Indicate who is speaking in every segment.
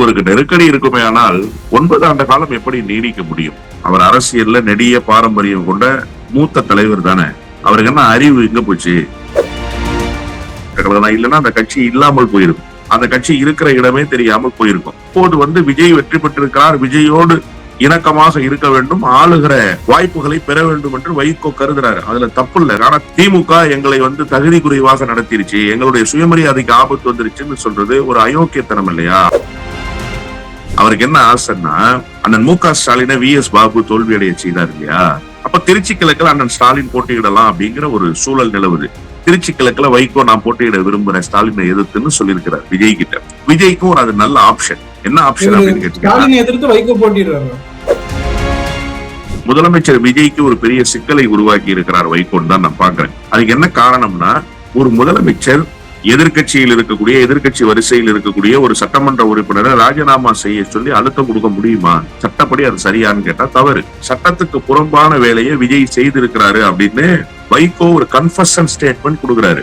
Speaker 1: ஒருவருக்கு நெருக்கடி இருக்குமே ஆனால் 9 ஆண்டு காலம் எப்படி நீடிக்க முடியும்? அவர் அரசியல்ல நெடிய பாரம்பரியம் கொண்ட மூத்த தலைவர் தானே. அவருக்கு என்ன அறிவு எங்க போச்சு? இல்லைன்னா அந்த கட்சி இல்லாமல் போயிருக்கும். அந்த கட்சி இருக்கிற இடமே தெரியாமல் போயிருக்கும். இப்போது விஜய் வெற்றி பெற்றிருக்கிறார், விஜயோடு இணக்கமாக இருக்க வேண்டும், ஆளுகிற வாய்ப்புகளை பெற வேண்டும் என்று வைகோ கருதுறாரு. அதுல தப்பு இல்லை. ஆனா திமுக எங்களை தகுதி குறைவாக நடத்திருச்சு, எங்களுடைய சுயமரியாதைக்கு ஆபத்து வந்துருச்சுன்னு சொல்றது ஒரு அயோக்கியத்தனம் இல்லையா? அவருக்கு என்ன ஆசைன்னா, அண்ணன் மு க ஸ்டாலினை VS பாபு தோல்வி அடைய செய்தார் இல்லையா? அப்ப திருச்சி கிழக்குல அண்ணன் ஸ்டாலின் போட்டியிடலாம் அப்படிங்கிற ஒரு சூழல் நிலவுது. திருச்சி கிழக்குல வைகோ நான் போட்டியிட விரும்புறேன் ஸ்டாலினை எதிர்த்துன்னு சொல்லியிருக்கிறார் விஜய் கிட்ட. விஜய்க்கும் அது நல்ல ஆப்ஷன். என்ன ஆப்ஷன் அப்படின்னு கேட்டீங்கன்னா, முதலமைச்சர் விஜய்க்கு ஒரு பெரிய சிக்கலை உருவாக்கி இருக்கிறார் வைகோன்னு தான் நான் பாக்குறேன். அதுக்கு என்ன காரணம்னா, ஒரு முதலமைச்சர் எதிர்கட்சி வரிசையில் இருக்கக்கூடிய ஒரு சட்டமன்ற உறுப்பினரை ராஜினாமா செய்ய சொல்லி அழுத்தம் கொடுக்க முடியுமா? சட்டப்படி அது சரியான்னு கேட்டா தவறு. சட்டத்துக்கு புறம்பான வேலையை விஜய் செய்திருக்கிறாரு அப்படின்னு வைகோ ஒரு கன்ஃபஷன் ஸ்டேட்மெண்ட் கொடுக்கிறாரு.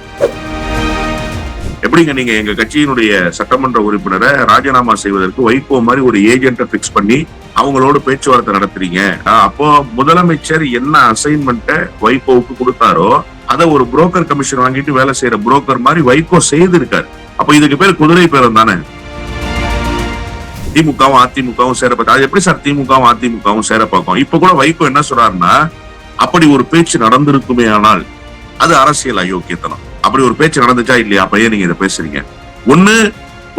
Speaker 1: எப்படிங்க நீங்க எங்க கட்சியினுடைய சட்டமன்ற உறுப்பினரை ராஜினாமா செய்வதற்கு வைகோ மாதிரி ஒரு ஏஜென்ட்டை பிக்ஸ் பண்ணி அவங்களோட பேச்சுவார்த்தை நடத்துறீங்க? அப்போ முதலமைச்சர் என்ன அசைன்மெண்ட்டை வைகோவுக்கு கொடுத்தாரோ அதை ஒரு புரோக்கர் கமிஷன் வாங்கிட்டு வேலை செய்யற புரோக்கர் மாதிரி வைகோ செய்திருக்காரு. அப்ப இதுக்கு பேர் குதிரை பேரம் தானே. திமுகவும் அதிமுகவும் சேர பார்க்க, அது எப்படி சார் திமுகவும் அதிமுகவும் சேர பார்க்கும்? இப்ப கூட வைகோ என்ன சொல்றாருன்னா, அப்படி ஒரு பேச்சு நடந்திருக்குமே ஆனால் அது அரசியல் அயோக்கியத்தனம். அப்படி ஒரு பேச்சு நடந்துச்சா இல்லையா? அப்ப ஏன் நீங்க இதை பேசுறீங்க? ஒண்ணு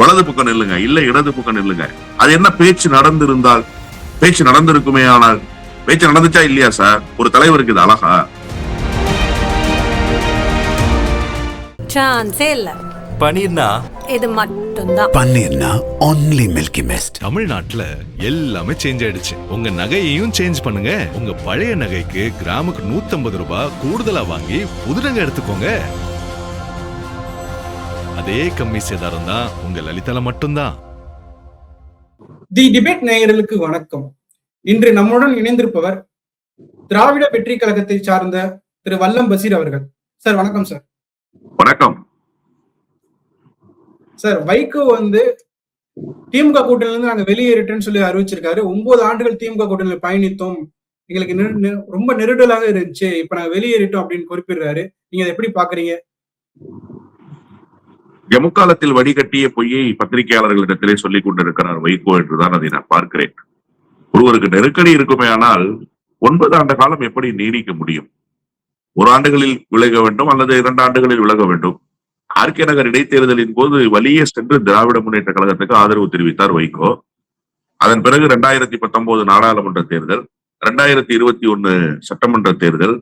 Speaker 1: வலது பக்கம் நில்லுங்க, இல்ல இடது பக்கம் நில்லுங்க. அது என்ன பேச்சு நடந்திருந்தால், பேச்சு நடந்திருக்குமே ஆனால், பேச்சு நடந்துச்சா இல்லையா சார்? ஒரு தலைவருக்கு இது அழகா?
Speaker 2: சான்ஸே இல்ல.
Speaker 3: பன்னீர்னா
Speaker 2: இது மட்டும்தான்.
Speaker 4: பன்னீர்னா only Milky Mist.
Speaker 5: தமிழ்நாட்டுல எல்லாமே சேஞ்ச் ஆயிடுச்சு. உங்க நகையையும் சேஞ்ச் பண்ணுங்க. உங்க பழைய நகைக்கு கிராமுக்கு 150 ரூபாய் கூடுதலா வாங்கி புது நகை எடுத்துக்கோங்க. அதே கம்மி சேதாரம் தான் உங்க லலிதால மட்டும்தான்.
Speaker 6: தி டிபேட் நேயர்களுக்கு வணக்கம். இன்று நம்முடன் இணைந்திருப்பவர் திராவிட வெற்றி கழகத்தை சார்ந்த திரு வல்லம் பசீர் அவர்கள். சார் வணக்கம். சார்
Speaker 1: வணக்கம்
Speaker 6: சார். வைகோ திமுக கூட்டணியில இருந்து நாங்க வெளியேறிட்டேன்னு சொல்லி அறிவிச்சிருக்காரு. 9 ஆண்டுகள் திமுக கூட்டணியில பயணித்தோம், எங்களுக்கு ரொம்ப நெருடலாக இருந்துச்சு, இப்ப நாங்க வெளியேறிட்டோம் அப்படின்னு குறிப்பிடுறாரு. நீங்க அதை எப்படி பாக்குறீங்க?
Speaker 1: எமுக்காலத்தில் வடிகட்டிய பொய்யை பத்திரிகையாளர்களிடத்திலே சொல்லிக் கொண்டிருக்கிறார் வைகோ என்றுதான் அதை நான் பார்க்கிறேன். ஒருவருக்கு நெருக்கடி இருக்குமே ஆனால் 9 ஆண்டு காலம் எப்படி நீடிக்க முடியும்? 1 ஆண்டுகளில் விலக வேண்டும் அல்லது 2 ஆண்டுகளில் விலக வேண்டும். ஆர்கே நகர் இடைத்தேர்தலின் போது வலியே சென்று திராவிட முன்னேற்ற கழகத்துக்கு ஆதரவு தெரிவித்தார் வைகோ. அதன் பிறகு 2019 நாடாளுமன்ற தேர்தல், 2021 சட்டமன்ற தேர்தல்,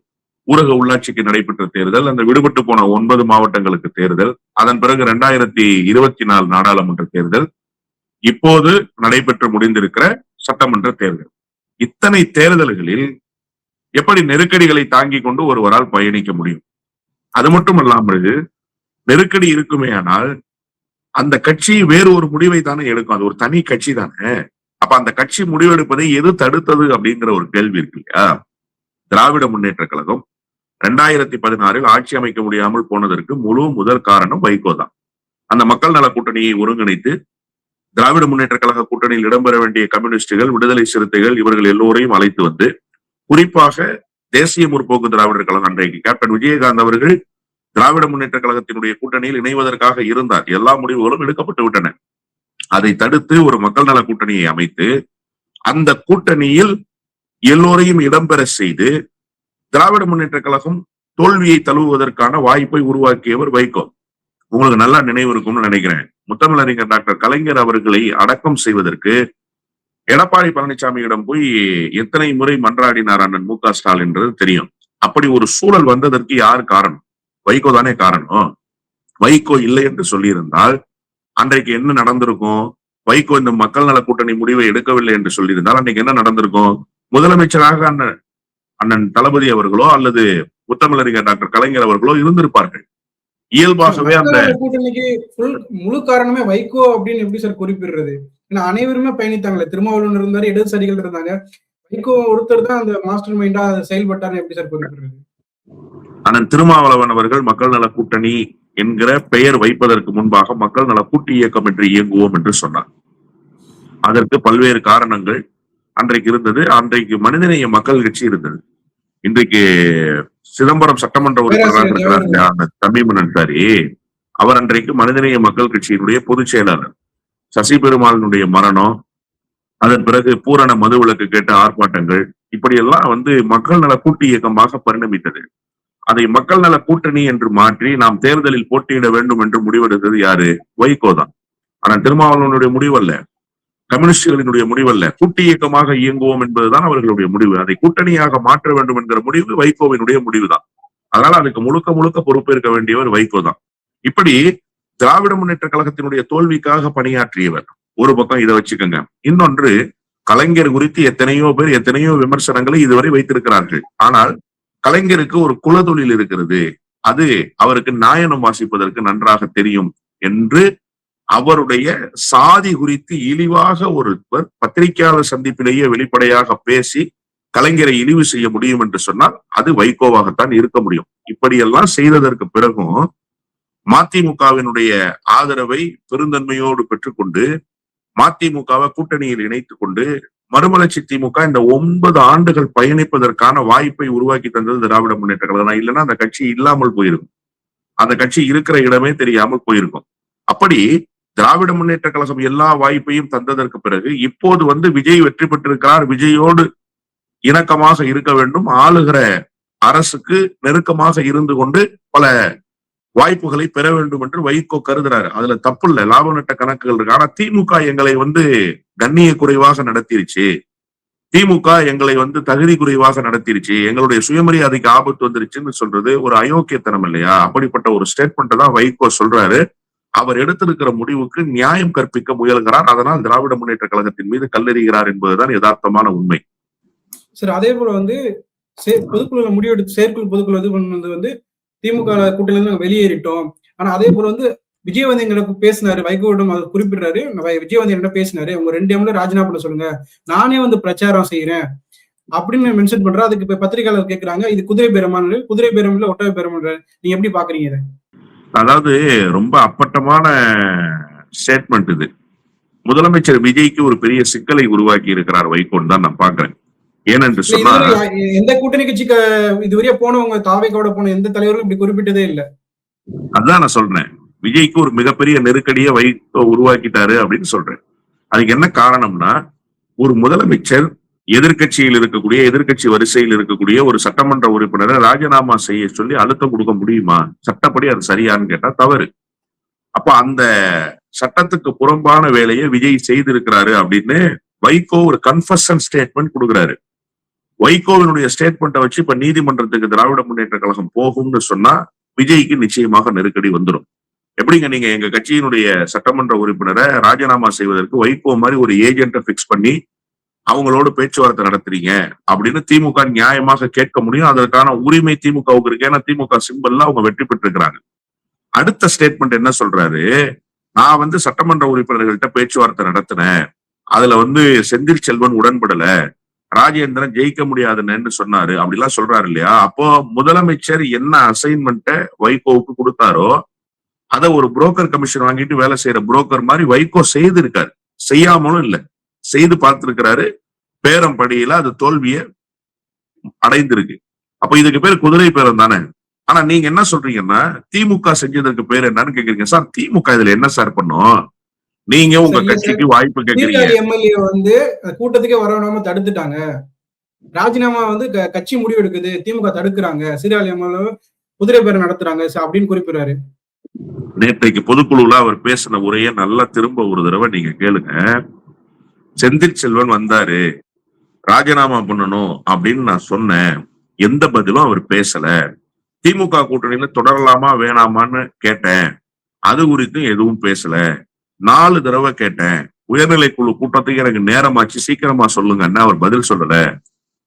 Speaker 1: ஊரக உள்ளாட்சிக்கு நடைபெற்ற தேர்தல், அந்த விடுபட்டு போன 9 மாவட்டங்களுக்கு தேர்தல், அதன் பிறகு 2024 நாடாளுமன்ற தேர்தல், இப்போது நடைபெற்று முடிந்திருக்கிற சட்டமன்ற தேர்தல். இத்தனை தேர்தல்களில் எப்படி நெருக்கடிகளை தாங்கிக் கொண்டு ஒருவரால் பயணிக்க முடியும்? அது மட்டுமல்லாமல் நெருக்கடி இருக்குமே ஆனால் அந்த கட்சி வேறு ஒரு முடிவை தானே எடுக்கும். அது ஒரு தனி கட்சி தானே. அப்ப அந்த கட்சி முடிவெடுப்பதை எது தடுத்தது அப்படிங்கிற ஒரு கேள்வி இருக்கு இல்லையா? திராவிட முன்னேற்ற கழகம் 2016 ஆட்சி அமைக்க முடியாமல் போனதற்கு முதல் காரணம் வைகோ தான். அந்த மக்கள் நல கூட்டணியை ஒருங்கிணைத்து திராவிட முன்னேற்ற கழக கூட்டணியில் இடம்பெற வேண்டிய கம்யூனிஸ்டுகள், விடுதலை சிறுத்தைகள், இவர்கள் எல்லோரையும் அழைத்து குறிப்பாக தேசிய முற்போக்கு திராவிடர் கழகம், அன்றைக்கு கேப்டன் விஜயகாந்த் அவர்கள் திராவிட முன்னேற்ற கழகத்தினுடைய கூட்டணியில் இணைவதற்காக இருந்தார். எல்லா முடிவுகளும் எடுக்கப்பட்டு விட்டன. அதை தடுத்து ஒரு மக்கள் நல கூட்டணியை அமைத்து அந்த கூட்டணியில் எல்லோரையும் இடம்பெற செய்து திராவிட முன்னேற்ற கழகம் தோல்வியை தழுவுவதற்கான வாய்ப்பை உருவாக்கியவர் வைகோ. உங்களுக்கு நல்லா நினைவு இருக்கும்னு நினைக்கிறேன். முத்தமிழறிஞர் டாக்டர் கலைஞர் அவர்களை அடக்கம் செய்வதற்கு எடப்பாடி பழனிசாமியிடம் போய் எத்தனை முறை மன்றாடினார் அண்ணன் மு க ஸ்டாலின் தெரியும். அப்படி ஒரு சூழல் வந்ததற்கு யார் காரணம்? வைகோ தானே காரணம். வைகோ இல்லை என்று சொல்லியிருந்தால் அன்றைக்கு என்ன நடந்திருக்கும்? வைகோ இந்த மக்கள் நல கூட்டணி முடிவை எடுக்கவில்லை என்று சொல்லியிருந்தால் அன்றைக்கு என்ன நடந்திருக்கும்? முதலமைச்சராக அண்ணன் தளபதி அவர்களோ அல்லது முத்தமிழறிஞர் டாக்டர் கலைஞர் அவர்களோ இருந்திருப்பார்கள். இயல்பாகவே அந்த
Speaker 6: கூட்டணிக்கு முழு காரணமே வைகோ அப்படின்னு எப்படி சார் குறிப்பிடுறது? ஏன்னா அனைவருமே பயணித்தாங்களே. திருமாவளவன் இருந்தாரு, இடதுசாரிகள் இருந்தாங்க. வைகோ ஒருத்தர் தான் அந்த மாஸ்டர் மைண்டா செயல்பட்டாரு, எப்படி சார் குறிப்பிடுறது?
Speaker 1: அண்ணன் திருமாவளவன் அவர்கள் மக்கள் நல கூட்டணி என்கிற பெயர் வைப்பதற்கு முன்பாக மக்கள் நல கூட்டு இயக்கம் என்று இயங்குவோம் என்று சொன்னார். அதற்கு பல்வேறு காரணங்கள் அன்றைக்கு இருந்தது. அன்றைக்கு மனிதநேய மக்கள் கட்சி இருந்தது. இன்றைக்கு சிதம்பரம் சட்டமன்ற உறுப்பினராக இருக்கிறார் இல்லையா, அந்த தமிழ் அன்சாரி, அவர் அன்றைக்கு மனிதநேய மக்கள் கட்சியினுடைய பொதுச் செயலாளர். சசி பெருமாளினுடைய மரணம், அதன் பிறகு பூரண மதுவிலக்கு கேட்ட ஆர்ப்பாட்டங்கள், இப்படியெல்லாம் மக்கள் நல கூட்டு இயக்கமாக பரிணமித்தது. அதை மக்கள் நல கூட்டணி என்று மாற்றி நாம் தேர்தலில் போட்டியிட வேண்டும் என்று முடிவெடுத்தது யாரு? வைகோ தான். ஆனால் திருமாவளவனுடைய முடிவல்ல, கம்யூனிஸ்டுகளினுடைய முடிவல்ல, கூட்டு இயக்கமாக இயங்குவோம் என்பதுதான் அவர்களுடைய முடிவு. அதை கூட்டணியாக மாற்ற வேண்டும் என்கிற முடிவு வைகோவினுடைய முடிவுதான். அதனால அதுக்கு முழுக்க முழுக்க பொறுப்பேற்க வேண்டியவர் வைகோ தான். இப்படி திராவிட முன்னேற்ற கழகத்தினுடைய தோல்விக்காக பணியாற்றியவர். ஒரு பக்கம் இதை வச்சுக்கோங்க. இன்னொன்று, கலைஞர் குறித்து எத்தனையோ பேர் எத்தனையோ விமர்சனங்களை இதுவரை வைத்திருக்கிறார்கள். ஆனால் கலைஞருக்கு ஒரு குலதொழில் இருக்கிறது, அது அவருக்கு நாயனம் வாசிப்பதற்கு நன்றாக தெரியும் என்று அவருடைய சாதி குறித்து இழிவாக ஒருவர் பத்திரிகையாளர் சந்திப்பிலேயே வெளிப்படையாக பேசி கலைஞரை இழிவு செய்ய முடியும் என்று சொன்னால் அது வைகோவாகத்தான் இருக்க முடியும். இப்படியெல்லாம் செய்ததற்கு பிறகும் மதிமுகவினுடைய ஆதரவை பெருந்தன்மையோடு பெற்றுக்கொண்டு மதிமுகவை கூட்டணியில் இணைத்துக் கொண்டு மறுமலர்ச்சி திமுக இந்த 9 ஆண்டுகள் பயணிப்பதற்கான வாய்ப்பை உருவாக்கி தந்தது திராவிட முன்னேற்ற கழகம். இல்லைன்னா அந்த கட்சி இல்லாமல் போயிருக்கும், அந்த கட்சி இருக்கிற இடமே தெரியாமல் போயிருக்கும். அப்படி திராவிட முன்னேற்ற கழகம் எல்லா வாய்ப்பையும் தந்ததற்கு பிறகு இப்போது விஜய் வெற்றி பெற்றிருக்கிறார், விஜயோடு இணக்கமாக இருக்க வேண்டும், ஆளுகிற அரசுக்கு நெருக்கமாக இருந்து கொண்டு பல வாய்ப்புகளை பெற வேண்டும் என்று வைகோ கருதுறாரு. அதுல தப்பு இல்ல, லாப நட்ட கணக்குகள் இருக்கு. ஆனா திமுக எங்களை கண்ணிய குறைவாக நடத்திருச்சு, திமுக எங்களை தகுதி குறைவாக நடத்திருச்சு, எங்களுடைய சுயமரியாதைக்கு ஆபத்து வந்துருச்சுன்னு சொல்றது ஒரு அயோக்கியத்தனம் இல்லையா? அப்படிப்பட்ட ஒரு ஸ்டேட்மெண்ட் தான் வைகோ சொல்றாரு. அவர் எடுத்திருக்கிற முடிவுக்கு நியாயம் கற்பிக்க முயல்கிறார். அதனால் திராவிட முன்னேற்ற கழகத்தின் மீது கல்லெறிகிறார் என்பதுதான் யதார்த்தமான உண்மை.
Speaker 6: சரி, அதே போல பொதுக்குழு முடிவெடுத்து செயற்குழு பொதுக்குழு இது பண்ணது திமுக கூட்டணியில இருந்து நாங்க வெளியேறிட்டோம். ஆனா அதே போல விஜயவந்தி எங்களுக்கு பேசினாரு, வைகோவிடம் அதை குறிப்பிடுறாரு. விஜயவந்தி என்ன பேசினாரு, உங்க 2 எம்எல்ஏ ராஜினாமா பண்ண சொல்லுங்க, நானே பிரச்சாரம் செய்யறேன் அப்படின்னு மென்ஷன் பண்றேன். அதுக்கு இப்ப பத்திரிகையாளர் கேட்கிறாங்க, இது குதிரை பேரமான, குதிரை பேரம் இல்ல ஒட்டக பேரம், நீங்க எப்படி பாக்குறீங்க இதை?
Speaker 1: அதாவது ரொம்ப அப்பட்டமான ஸ்டேட்மெண்ட் இது. முதலமைச்சர் விஜய்க்கு ஒரு பெரிய சிக்கலை உருவாக்கி இருக்கிறார் வைகோன்னு தான் நான் பாக்குறேன். ஏனென்று சொன்னா,
Speaker 6: எந்த கூட்டணி கட்சிக்கு இதுவரையா போனவங்க தாவேக்கோட போன எந்த தலைவரும் இப்படி குறிப்பிட்டதே இல்ல.
Speaker 1: அதான் நான் சொல்றேன், விஜய்க்கு ஒரு மிகப்பெரிய நெருக்கடியை வைகோ உருவாக்கிட்டாரு அப்படின்னு சொல்றேன். அதுக்கு என்ன காரணம்னா, ஒரு முதலமைச்சர் எதிர்கட்சியில் இருக்கக்கூடிய எதிர்கட்சி வரிசையில் இருக்கக்கூடிய ஒரு சட்டமன்ற உறுப்பினரை ராஜினாமா செய்ய சொல்லி அழுத்தம் கொடுக்க முடியுமா? சட்டப்படி அது சரியான்னு கேட்டா தவறு. அப்ப அந்த சட்டத்துக்கு புறம்பான வேலையை விஜய் செய்திருக்கிறாரு அப்படின்னு வைகோ ஒரு கன்ஃபஷன் ஸ்டேட்மெண்ட் கொடுக்குறாரு. வைகோவினுடைய ஸ்டேட்மெண்ட்டை வச்சு இப்ப நீதிமன்றத்துக்கு திராவிட முன்னேற்ற கழகம் போகும்னு சொன்னா விஜய்க்கு நிச்சயமாக நெருக்கடி வந்துடும். எப்படிங்க நீங்க எங்க கட்சியினுடைய சட்டமன்ற உறுப்பினரை ராஜினாமா செய்வதற்கு வைகோ மாதிரி ஒரு ஏஜென்ட்டை பிக்ஸ் பண்ணி அவங்களோட பேச்சுவார்த்தை நடத்துறீங்க அப்படின்னு திமுக நியாயமாக கேட்க முடியும். அதற்கான உரிமை திமுகவுக்கு இருக்கு. ஏன்னா திமுக சிம்பல்ல அவங்க வெற்றி பெற்றிருக்கிறாங்க. அடுத்த ஸ்டேட்மெண்ட் என்ன சொல்றாரு, நான் சட்டமன்ற உறுப்பினர்கள்ட்ட பேச்சுவார்த்தை நடத்தினேன், அதுல செந்தில் செல்வன் உடன்படல, ராஜேந்திரன் ஜெயிக்க முடியாதுன்னு சொன்னாரு அப்படிலாம் சொல்றாரு இல்லையா? அப்போ முதலமைச்சர் என்ன அசைன்மெண்ட்டை வைகோவுக்கு கொடுத்தாரோ அதை ஒரு புரோக்கர் கமிஷன் வாங்கிட்டு வேலை செய்யற புரோக்கர் மாதிரி வைகோ செய்திருக்காரு. செய்யாமலும் இல்லை, செய்து பார்த்திருக்கிறாரு. பேரம்படியில அது தோல்வியை அடைந்திருக்கு. அப்ப இதுக்கு பேர் குதிரை பேரம் தானே. ஆனா நீங்க என்ன சொல்றீங்கன்னா, திமுக செஞ்சதற்கு பேர் என்னன்னு கேக்குறீங்க. சார் திமுக இதுல என்ன சார் பண்ணும்? நீங்க உங்க கட்சிக்கு வாய்ப்பு கேட்கறீங்க.
Speaker 6: எம்எல்ஏ கூட்டத்துக்கே வரவிடாம தடுத்துட்டாங்க, ராஜினாமா கட்சி முடிவு எடுக்குது, திமுக தடுக்கிறாங்க, சீர்காழி எம்எல்ஏ குதிரை பேரம் நடத்துறாங்க அப்படின்னு குறிப்பிடுறாரு.
Speaker 1: நேற்றைக்கு பொதுக்குழுல அவர் பேசின உரையை நல்லா திரும்ப ஒரு தடவை நீங்க கேளுங்க. செந்தில் செல்வன் வந்தாரு, ராஜினாமா பண்ணணும் அப்படின்னு நான் சொன்னேன், எந்த பதிலும் அவர் பேசல. திமுக கூட்டணியில தொடரலாமா வேணாமான்னு கேட்டேன், அது குறித்தும் எதுவும் பேசல. 4 தடவை கேட்டேன், உயர்நிலை குழு கூட்டத்துக்கு எனக்கு நேரமாச்சு, சீக்கிரமா சொல்லுங்கன்னு அவர் பதில் சொல்லல.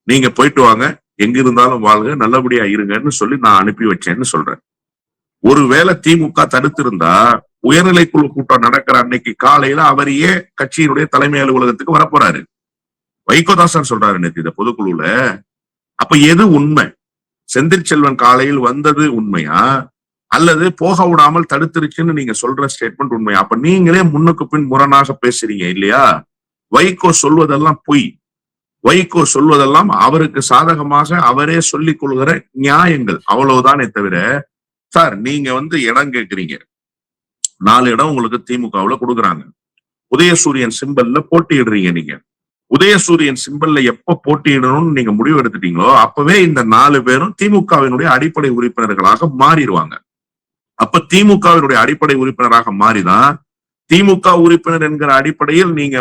Speaker 1: நீங்க போயிட்டு வாங்க, எங்க இருந்தாலும் வாழ்க, நல்லபடியா இருங்கன்னு சொல்லி நான் அனுப்பி வச்சேன்னு சொல்றேன். ஒருவேளை திமுக தடுத்திருந்தா உயர்நிலை குழு கூட்டம் நடக்கிற அன்னைக்கு காலையில அவரையே கட்சியினுடைய தலைமை அலுவலகத்துக்கு வரப்போறாரு. வைகோதாசன் சொல்றாரு நேற்று இந்த பொதுக்குழுல. அப்ப எது உண்மை? செந்தில் செல்வன் காலையில் வந்தது உண்மையா, அல்லது போக விடாமல் தடுத்துருச்சுன்னு நீங்க சொல்ற ஸ்டேட்மெண்ட் உண்மையா? அப்ப நீங்களே முன்னுக்கு பின் முரணாக பேசுறீங்க இல்லையா? வைகோ சொல்வதெல்லாம் பொய். வைகோ சொல்வதெல்லாம் அவருக்கு சாதகமாக அவரே சொல்லிக் கொள்கிற நியாயங்கள், அவ்வளவுதானே தவிர, சார் நீங்க இடம் கேட்கிறீங்க, 4 இடம் உங்களுக்கு திமுகவுல கொடுக்குறாங்க. உதயசூரியன் சிம்பல்ல போட்டியிடுறீங்க. நீங்க உதயசூரியன் சிம்பல்ல எப்ப போட்டியிடணும்னு நீங்க முடிவு எடுத்துட்டீங்களோ அப்பவே இந்த 4 பேரும் திமுகவினுடைய அடிப்படை உறுப்பினர்களாக மாறிடுவாங்க. அப்ப திமுகவினுடைய அடிப்படை உறுப்பினராக மாறிதான் திமுக உறுப்பினர் என்கிற அடிப்படையில் நீங்க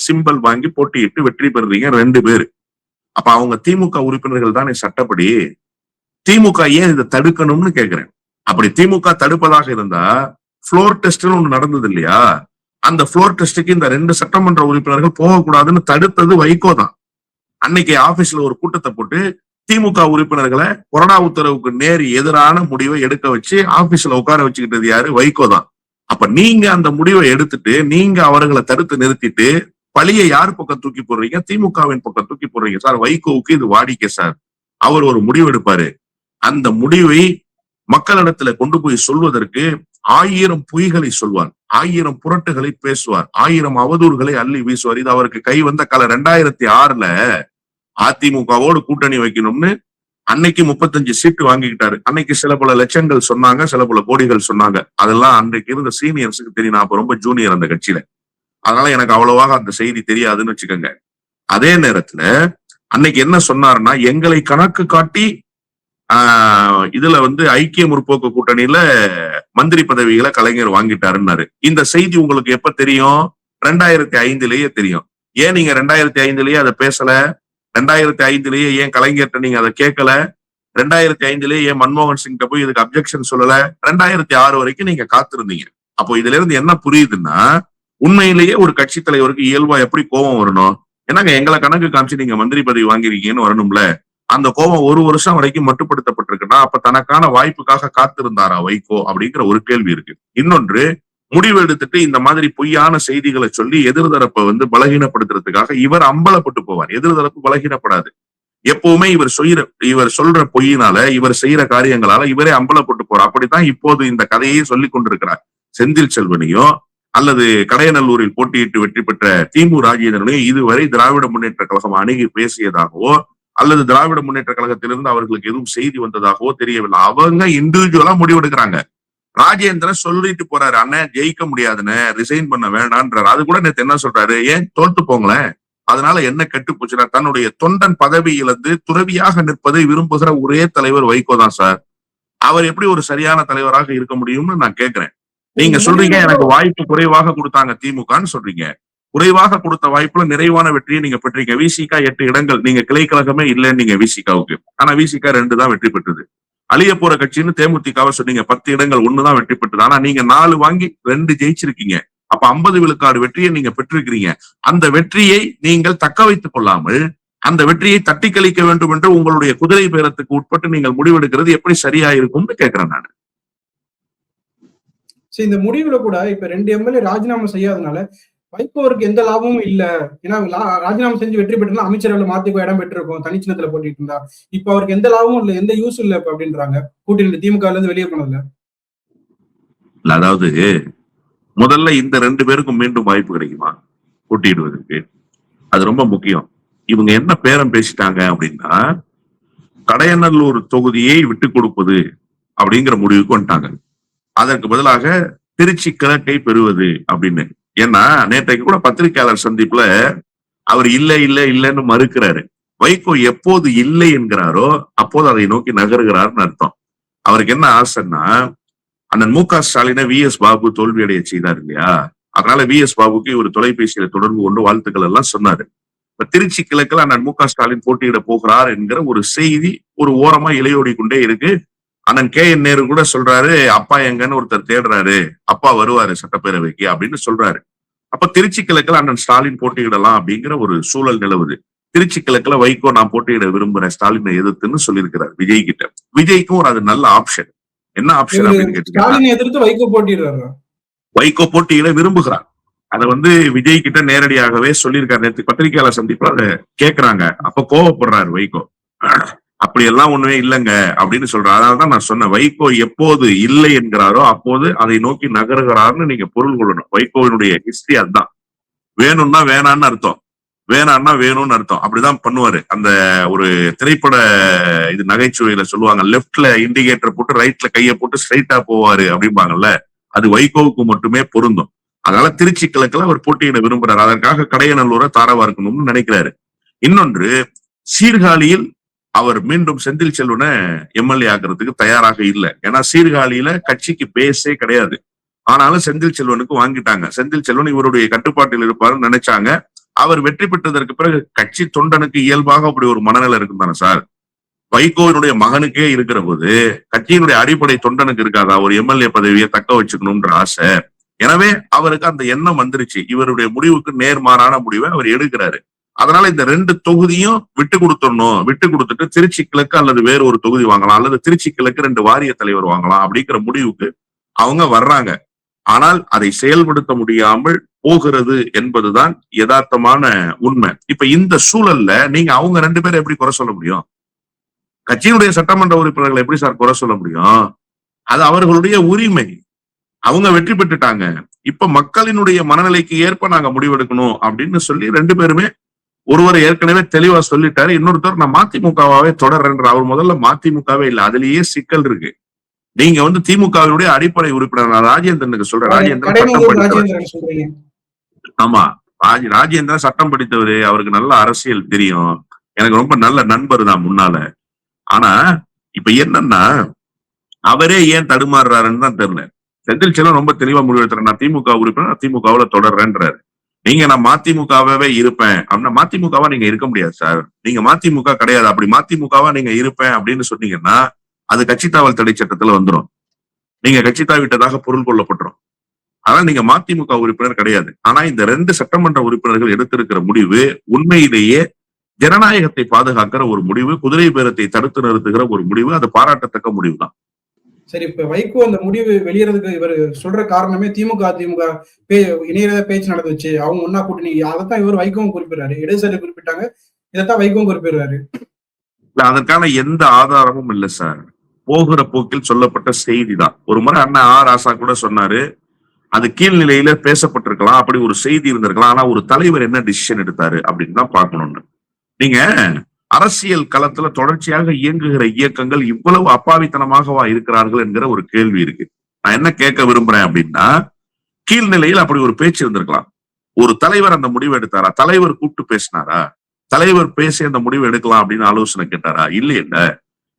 Speaker 1: சிம்பல் வாங்கி போட்டியிட்டு வெற்றி பெறுறீங்க 2 பேரு. அப்ப அவங்க திமுக உறுப்பினர்கள் தானே சட்டப்படி. திமுக ஏன் இதை தடுக்கணும்னு கேக்குறேன். அப்படி திமுக தடுப்பதாக இருந்தா ஃப்ளோர் டெஸ்ட்னு ஒண்ணு நடந்தது இல்லையா, அந்த ஃப்ளோர் டெஸ்டுக்கு இந்த 2 சட்டமன்ற உறுப்பினர்கள் போகக்கூடாதுன்னு தடுத்தது வைகோ தான். அன்னைக்கு ஆபீஸ்ல ஒரு கூட்டத்தை போட்டு திமுக உறுப்பினர்களை கொரோனா உத்தரவுக்கு நேர் எதிரான முடிவை எடுக்க வச்சு ஆபீஸ்ல உட்கார வச்சுக்கிட்டது யாரு? வைகோ தான். அப்ப நீங்க அந்த முடிவை எடுத்துட்டு நீங்க அவர்களை தடுத்து நிறுத்திட்டு பழியை யார் பக்கம் தூக்கி போடுறீங்க? திமுகவின் பக்கம் தூக்கி போடுறீங்க. சார் வைகோவுக்கு இது வாடிக்கை சார். அவர் ஒரு முடிவு எடுப்பாரு, அந்த முடிவை மக்களிடத்துல கொண்டு போய் சொல்வதற்கு 1000 பொய்களை சொல்வார், 1000 புரட்டுகளை பேசுவார், 1000 அவதூறுகளை அள்ளி வீசுவார். இது அவருக்கு கை வந்த கால. 2006ல அதிமுகவோடு கூட்டணி வைக்கணும்னு அன்னைக்கு 35 சீட்டு வாங்கிக்கிட்டாரு. அன்னைக்கு சில பல லட்சங்கள் சொன்னாங்க, சில பல கோடிகள் சொன்னாங்க. அதெல்லாம் அன்றைக்கு இருந்த சீனியர்ஸுக்கு தெரியும். நான் அப்ப ரொம்ப ஜூனியர் அந்த கட்சியில, அதனால எனக்கு அவ்வளவாக அந்த செய்தி தெரியாதுன்னு வச்சுக்கோங்க. அதே நேரத்துல அன்னைக்கு என்ன சொன்னாருன்னா, எங்களை கணக்கு காட்டி இதுல ஐக்கிய முற்போக்கு கூட்டணியில மந்திரி பதவிகளை கலைஞர் வாங்கிட்டாருன்னாரு. இந்த செய்தி உங்களுக்கு எப்ப தெரியும்? 2005லயே தெரியும். ஏன் நீங்க 2005லயே அதை பேசல? 2005லயே ஏன் கலைஞர்கிட்ட நீங்க அதை கேட்கல? 2005லயே ஏன் மன்மோகன் சிங் போய் இதுக்கு அப்ஜெக்ஷன் சொல்லல? 2006 வரைக்கும் நீங்க காத்திருந்தீங்க. அப்போ இதுல இருந்து என்ன புரியுதுன்னா, உண்மையிலேயே ஒரு கட்சி தலைவருக்கு இயல்பா எப்படி கோபம் வரணும்? என்னங்க எங்களை கணக்கு காமிச்சு நீங்க மந்திரி பதவி வாங்கிருக்கீங்கன்னு வரணும்ல. அந்த கோபம் 1 வருஷம் வரைக்கும் மட்டுப்படுத்தப்பட்டிருக்குன்னா அப்ப தனக்கான வாய்ப்புக்காக காத்திருந்தாரா வைகோ அப்படிங்கிற ஒரு கேள்வி இருக்கு. இன்னொன்று, முடிவு எடுத்துட்டு இந்த மாதிரி பொய்யான செய்திகளை சொல்லி எதிர்தரப்பை பலகீனப்படுத்துறதுக்காக இவர் அம்பலப்பட்டு போவார். எதிர்தரப்பு பலகீனப்படாது. எப்பவுமே இவர் சொல்ற பொய்யினால, இவர் செய்யற காரியங்களால இவரே அம்பலப்பட்டு போறார். அப்படித்தான் இப்போது இந்த கதையை சொல்லிக் கொண்டிருக்கிறார். செந்தில் செல்வனையோ அல்லது கடையநல்லூரில் போட்டியிட்டு வெற்றி பெற்ற திமு ராஜேந்திரனையோ இதுவரை திராவிட முன்னேற்ற கழகம் அணுகி பேசியதாகவோ அல்லது திராவிட முன்னேற்ற கழகத்திலிருந்து அவர்களுக்கு எதுவும் செய்தி வந்ததாகவோ தெரியவில்லை. அவங்க இண்டிவிஜுவலா முடிவெடுக்கிறாங்க. ராஜேந்திரன் சொல்லிட்டு போறாரு, அண்ணன் ஜெயிக்க முடியாதுன்னு, ரிசைன் பண்ண வேண்டான்றாரு. அது கூட நேத்து என்ன சொல்றாரு? ஏன் தோத்து போங்களேன், அதனால என்ன கெட்டு போச்சுன்னா, தன்னுடைய தொண்டன் பதவியிலிருந்து துறவியாக நிற்பதை விரும்புகிற ஒரே தலைவர் வைகோ தான் சார். அவர் எப்படி ஒரு சரியான தலைவராக இருக்க முடியும்னு நான் கேட்கிறேன். நீங்க சொல்றீங்க எனக்கு வாய்ப்பு குறைவாக கொடுத்தாங்க திமுகன்னு சொல்றீங்க. குறைவாக கொடுத்த வாய்ப்புல நிறைவான வெற்றியை நீங்க பெற்றீங்க. விசிக 8 இடங்கள், நீங்க கிளை கழகமே இல்லைன்னு நீங்க விசிகாவுக்கு. ஆனா விசிக 2 தான் வெற்றி பெற்றது. அழிய போற கட்சின்னு தேமுதிகவை சொன்னீங்க, 10 இடங்கள் 1 தான் வெற்றி பெற்றது. ஆனா நீங்க 4 வாங்கி 2 ஜெயிச்சிருக்கீங்க. அப்ப 50 விழுக்காடு வெற்றியை நீங்க பெற்றிருக்கிறீங்க. அந்த வெற்றியை நீங்கள் தக்க வைத்துக் கொள்ளாமல் அந்த வெற்றியை தட்டி கழிக்க வேண்டும் என்று உங்களுடைய குதிரை பேரத்துக்கு உட்பட்டு நீங்கள் முடிவெடுக்கிறது எப்படி சரியா இருக்கும்னு கேட்கிறேன் நான்.
Speaker 6: இந்த முடிவுல கூட இப்ப 2 எம்எல்ஏ ராஜினாமா செய்யாதனால வைகோவுக்கு எந்த லாபமும் இல்ல. ஏன்னா ராஜினாமா செஞ்சு வெற்றி பெற்றா அமைச்சரவை மாத்திக்கோ இடம் பெற்றிருக்கும், தனிச்சின்னத்துல போட்டிட்டு இருந்தா. இப்ப அவருக்கு எந்த லாபமும் இல்ல, எந்த யூஸும் இல்ல இப்ப அப்படின்றாங்க. கூட்டணி திமுக இருந்து வெளியே போனதுல.
Speaker 1: அதாவது முதல்ல இந்த 2 பேருக்கும் மீண்டும் வாய்ப்பு கிடைக்குமா போட்டியிடுவதற்கு? அது ரொம்ப முக்கியம். இவங்க என்ன பேரம் பேசிட்டாங்க அப்படின்னா, கடையநல்லூர் தொகுதியை விட்டு கொடுப்பது அப்படிங்கிற முடிவுக்கு வந்துட்டாங்க. அதற்கு பதிலாக திருச்சி கிழக்கை பெறுவது அப்படின்னு. ஏன்னா நேற்றைக்கு கூட பத்திரிகையாளர் சந்திப்புல அவர் இல்லைன்னு மறுக்கிறாரு. வைகோ எப்போது இல்லை என்கிறாரோ அப்போது அதை நோக்கி நகருகிறார்னு அர்த்தம். அவருக்கு என்ன ஆசைன்னா, அண்ணன் மு.க. ஸ்டாலினை வி.எஸ். பாபு தோல்வியடைய செய்தார் இல்லையா, அதனால வி.எஸ். பாபுக்கு இவர் தொலைபேசியில தொடர்பு கொண்டு வாழ்த்துக்கள் எல்லாம் சொன்னாரு. இப்ப திருச்சி கிழக்குல அண்ணன் மு.க. ஸ்டாலின் போட்டியிட போகிறார் என்கிற ஒரு செய்தி ஒரு ஓரமா இலையோடி கொண்டே இருக்கு. அண்ணன் கே.என். நேரு கூட சொல்றாரு, அப்பா எங்கன்னு ஒருத்தர் தேடுறாரு, அப்பா வருவாரு சட்டப்பேரவைக்கு அப்படின்னு சொல்றாரு. அப்ப திருச்சி கிழக்குல அண்ணன் ஸ்டாலின் போட்டியிடலாம் அப்படிங்கிற ஒரு சூழல் நிலவுது. திருச்சி கிழக்குல வைகோ நான் போட்டியிட விரும்புறேன் ஸ்டாலினை எதிர்த்துன்னு சொல்லியிருக்கிறார் விஜய் கிட்ட. விஜய்க்கும் ஒரு அது நல்ல ஆப்ஷன். என்ன ஆப்ஷன் அப்படின்னு கேட்டீங்கன்னா, வைகோ போட்டியிட விரும்புகிறார். அதை விஜய் கிட்ட நேரடியாகவே சொல்லியிருக்காரு. நேற்று பத்திரிகையாளர் சந்திப்புல அதை கேட்கிறாங்க. அப்ப கோவப்படுறாரு வைகோ. அப்படி எல்லாம் ஒண்ணுமே இல்லைங்க அப்படின்னு சொல்றாரு. அதனாலதான் நான் சொன்னேன், வைகோ எப்போது இல்லை என்கிறாரோ அப்போது அதை நோக்கி நகருகிறார்னு நீங்க பொருள் கொள்ளணும். வைகோவினுடைய ஹிஸ்டரி அதுதான். வேணும்னா வேணான்னு அர்த்தம், வேணான்னா வேணும்னு அர்த்தம். அப்படிதான் பண்ணுவாரு. அந்த ஒரு திரைப்பட இது நகைச்சுவையில சொல்லுவாங்க, லெப்ட்ல இண்டிகேட்டர் போட்டு ரைட்ல கையை போட்டு ஸ்ட்ரைட்டா போவாரு அப்படிம்பாங்கல்ல, அது வைகோவுக்கு மட்டுமே பொருந்தும். அதனால திருச்சி கிழக்குல அவர் போட்டியிட விரும்புறாரு. அதற்காக கடையநல்லூரை தாரவா இருக்கணும்னு நினைக்கிறாரு. இன்னொன்று, சீர்காழியில் அவர் மீண்டும் செந்தில் செல்வனை எம்எல்ஏ ஆக்குறதுக்கு தயாராக இல்லை. ஏன்னா சீர்காழியில கட்சிக்கு பேஸே கிடையாது. ஆனாலும் செந்தில் செல்வனுக்கு வாங்கிட்டாங்க. செந்தில் செல்வன் இவருடைய கட்டுப்பாட்டில் இருப்பாருன்னு நினைச்சாங்க. அவர் வெற்றி பெற்றதற்கு பிறகு கட்சி தொண்டனுக்கு இயல்பாக அப்படி ஒரு மனநிலை இருக்கும் தானே சார். வைகோவினுடைய மகனுக்கே இருக்கிற போது கட்சியினுடைய அடிப்படை தொண்டனுக்கு இருக்காதா ஒரு எம்எல்ஏ பதவியை தக்க வச்சுக்கணும்ன்ற ஆசை. எனவே அவருக்கு அந்த எண்ணம் வந்துருச்சு. இவருடைய முடிவுக்கு நேர்மாறான முடிவை அவர் எடுக்கிறாரு. அதனால இந்த 2 தொகுதியும் விட்டு கொடுத்துடணும், விட்டு கொடுத்துட்டு திருச்சி கிழக்கு அல்லது வேறு ஒரு தொகுதி வாங்கலாம், அல்லது திருச்சி கிழக்கு 2 வாரிய தலைவர் வாங்கலாம் அப்படிங்கிற முடிவுக்கு அவங்க வர்றாங்க. ஆனால் அதை செயல்படுத்த முடியாமல் போகிறது என்பதுதான் யதார்த்தமான உண்மை. இப்ப இந்த சூழல்ல நீங்க அவங்க 2 பேரும் எப்படி குறை சொல்ல முடியும்? கட்சியினுடைய சட்டமன்ற உறுப்பினர்களை எப்படி சார் குறை சொல்ல முடியும்? அது அவர்களுடைய உரிமை. அவங்க வெற்றி பெற்றுட்டாங்க. இப்ப மக்களினுடைய மனநிலைக்கு ஏற்ப நாங்க முடிவெடுக்கணும் அப்படின்னு சொல்லி 2 பேருமே, ஒருவர் ஏற்கனவே தெளிவா சொல்லிட்டாரு, இன்னொருத்தர் நான் மதிமுகவாவே தொடர்றேன்ற. அவர் முதல்ல மதிமுகவே இல்ல, அதுலயே சிக்கல் இருக்கு. நீங்க திமுகவினுடைய அடிப்படை உறுப்பினர். நான் ராஜேந்திரனுக்கு சொல்றேன். ராஜேந்திரன் சட்டம் படித்தவர். ஆமா, ராஜேந்திரன் சட்டம் படித்தவரு. அவருக்கு நல்ல அரசியல் தெரியும். எனக்கு ரொம்ப நல்ல நண்பர் தான் முன்னால. ஆனா இப்ப என்னன்னா, அவரே ஏன் தடுமாறுறாருன்னு தான் தெரியல. செந்தில் செல்வன் ரொம்ப தெளிவா முடிவெடுத்துறேன், நான் திமுக உறுப்பினர், நான் திமுகவுல தொடர்றேன்றாரு. நீங்க நான் மதிமுகவே இருப்பேன் அப்படின்னா மதிமுகவா நீங்க இருக்க முடியாது சார். நீங்க மதிமுக கிடையாது. அப்படி மதிமுகவா நீங்க இருப்பேன் அப்படின்னு சொன்னீங்கன்னா அது கட்சி தாவல் தடை சட்டத்துல வந்துடும். நீங்க கட்சி தாவிட்டதாக பொருள் கொள்ளப்பட்டுரும். ஆனா நீங்க மதிமுக உறுப்பினர் கிடையாது. ஆனா இந்த 2 சட்டமன்ற உறுப்பினர்கள் எடுத்திருக்கிற முடிவு உண்மையிலேயே ஜனநாயகத்தை பாதுகாக்கிற ஒரு முடிவு, குதிரை பேரத்தை தடுத்து நிறுத்துகிற ஒரு முடிவு. அது பாராட்டத்தக்க முடிவு தான்.
Speaker 6: சரி, இப்ப வைகோ அந்த முடிவு வெளியறதுக்கு இவர் சொல்ற காரணமே திமுக அதிமுக இணையத பேச்சு நடந்துச்சு, அவங்க ஒன்னா கூட்டணி. அதைத்தான் இவர் வைகோவும் குறிப்பிடுறாரு. இடதுசாரி குறிப்பிட்டாங்க, இதைத்தான் வைகோவும் குறிப்பிடுறாரு.
Speaker 1: அதற்கான எந்த ஆதாரமும் இல்லை சார். போகிற போக்கில் சொல்லப்பட்ட செய்தி தான். ஒரு முறை அண்ணா ராசா கூட சொன்னாரு, அது கீழ்நிலையில பேசப்பட்டிருக்கலாம், அப்படி ஒரு செய்தி இருந்திருக்கலாம். ஆனா ஒரு தலைவர் என்ன டிசிஷன் எடுத்தாரு அப்படின்னு தான் பார்க்கணும்னு. நீங்க அரசியல் களத்துல தொடர்ச்சியாக இயங்குகிற இயக்கங்கள் இவ்வளவு அப்பாவித்தனமாகவா இருக்கிறார்கள் என்கிற ஒரு கேள்வி இருக்கு. நான் என்ன கேட்க விரும்புறேன் அப்படின்னா, கீழ்நிலையில் அப்படி ஒரு பேச்சு இருந்திருக்கலாம். ஒரு தலைவர் அந்த முடிவு எடுத்தாரா? தலைவர் கூப்பிட்டு பேசினாரா? தலைவர் பேசி அந்த முடிவு எடுக்கலாம் அப்படின்னு ஆலோசனை கேட்டாரா? இல்ல.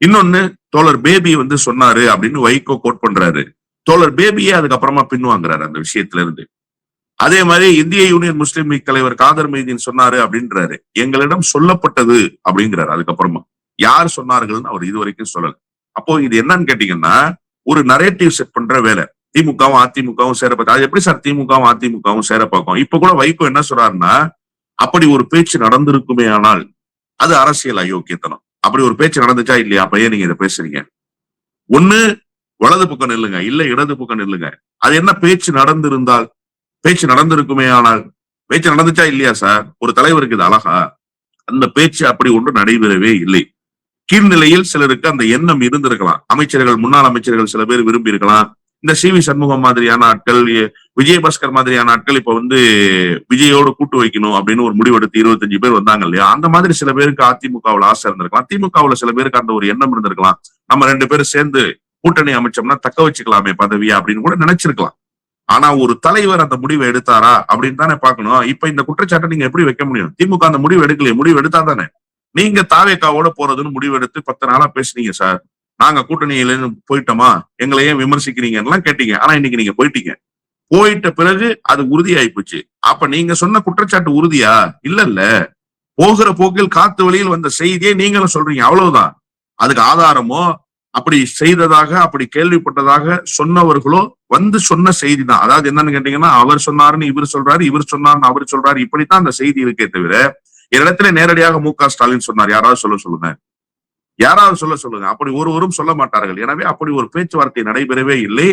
Speaker 1: இன்னொன்னு, தோழர் பேபி சொன்னாரு அப்படின்னு வைகோ கோட் பண்றாரு. தோழர் பேபியே அதுக்கப்புறமா பின்வாங்குறாரு அந்த விஷயத்துல இருந்து. அதே மாதிரி இந்திய யூனியன் முஸ்லீம் லீக் தலைவர் காதர் மைதீன் சொன்னாரு அப்படின்றாரு. எங்களிடம் சொல்லப்பட்டது அப்படிங்கிறாரு. அதுக்கப்புறமா யார் சொன்னார்கள்னு அவர் இதுவரைக்கும் சொல்லல. அப்போ இது என்னன்னு கேட்டீங்கன்னா, ஒரு நரேட்டிவ் செட் பண்ற வேலை. திமுகவும் அதிமுகவும் சேர பார்க்க, அது எப்படி சார் திமுகவும் அதிமுகவும் சேர பார்க்கும்? இப்ப கூட வைகோ என்ன சொல்றாருன்னா, அப்படி ஒரு பேச்சு நடந்திருக்குமே ஆனால் அது அரசியல் அயோக்கியத்தனம். அப்படி ஒரு பேச்சு நடந்துச்சா இல்லையா? அப்ப ஏன் நீங்க இதை பேசுறீங்க? ஒண்ணு வலது பக்கம் நில்லுங்க, இல்ல இடது பக்கம் நில்லுங்க. அது என்ன பேச்சு நடந்திருந்தால்? பேச்சு நடந்திருக்குமே ஆனால் பேச்சு நடந்துச்சா இல்லையா சார்? ஒரு தலைவருக்கு இது அழகா? அந்த பேச்சு அப்படி ஒன்று நடைபெறவே இல்லை. கீழ்நிலையில் சிலருக்கு அந்த எண்ணம் இருந்திருக்கலாம். அமைச்சர்கள், முன்னாள் அமைச்சர்கள் சில பேர் விரும்பி இருக்கலாம். இந்த சி.வி. சண்முகம் மாதிரியான ஆட்கள், விஜயபாஸ்கர் மாதிரியான ஆட்கள் இப்ப விஜயோடு கூட்டு வைக்கணும் அப்படின்னு ஒரு முடிவெடுத்து 25 பேர் வந்தாங்க இல்லையா? அந்த மாதிரி சில பேருக்கு அதிமுகவுல ஆசை இருந்திருக்கலாம். திமுகவுல சில பேருக்கு அந்த ஒரு எண்ணம் இருந்திருக்கலாம். நம்ம 2 பேரும் சேர்ந்து கூட்டணி அமைச்சோம்னா தக்க வச்சுக்கலாமே பதவியா அப்படின்னு கூட நினைச்சிருக்கலாம். ஆனா ஒரு தலைவர் அந்த முடிவை எடுத்தாரா அப்படின்னு தானே பாக்கணும். இப்ப இந்த குற்றச்சாட்டை நீங்க எப்படி வைக்க முடியும்? திமுக அந்த முடிவு எடுக்கலையே. முடிவு எடுத்தா தானே. நீங்க தாவேக்காவோட போறதுன்னு முடிவெடுத்து 10 நாளா பேசுனீங்க சார். நாங்க கூட்டணியில போயிட்டோமா, எங்களை ஏன் விமர்சிக்கிறீங்கன்னு கேட்டீங்க. ஆனா இன்னைக்கு நீங்க போயிட்டீங்க. போயிட்ட பிறகு அது உறுதியாயி போச்சு. அப்ப நீங்க சொன்ன குற்றச்சாட்டு உறுதியா? இல்ல. போகிற போக்கில் காத்து வழியில் வந்த செய்தியை நீங்களும் சொல்றீங்க, அவ்வளவுதான். அதுக்கு ஆதாரமோ அப்படி செய்ததாக, அப்படி கேள்விப்பட்டதாக சொன்னவர்களோ சொன்ன செய்தி தான். அதாவது என்னன்னு கேட்டீங்கன்னா, அவர் சொன்னாருன்னு இவர் சொல்றாரு, இவர் சொன்னாருன்னு அவர் சொல்றாரு. இப்படித்தான் அந்த செய்தி இருக்கே தவிர, இடத்துல நேரடியாக மு.க. ஸ்டாலின் சொன்னார் யாராவது சொல்லுங்க, யாராவது சொல்லுங்க. அப்படி ஒருவரும் சொல்ல மாட்டார்கள். எனவே அப்படி ஒரு பேச்சுவார்த்தை நடைபெறவே இல்லை.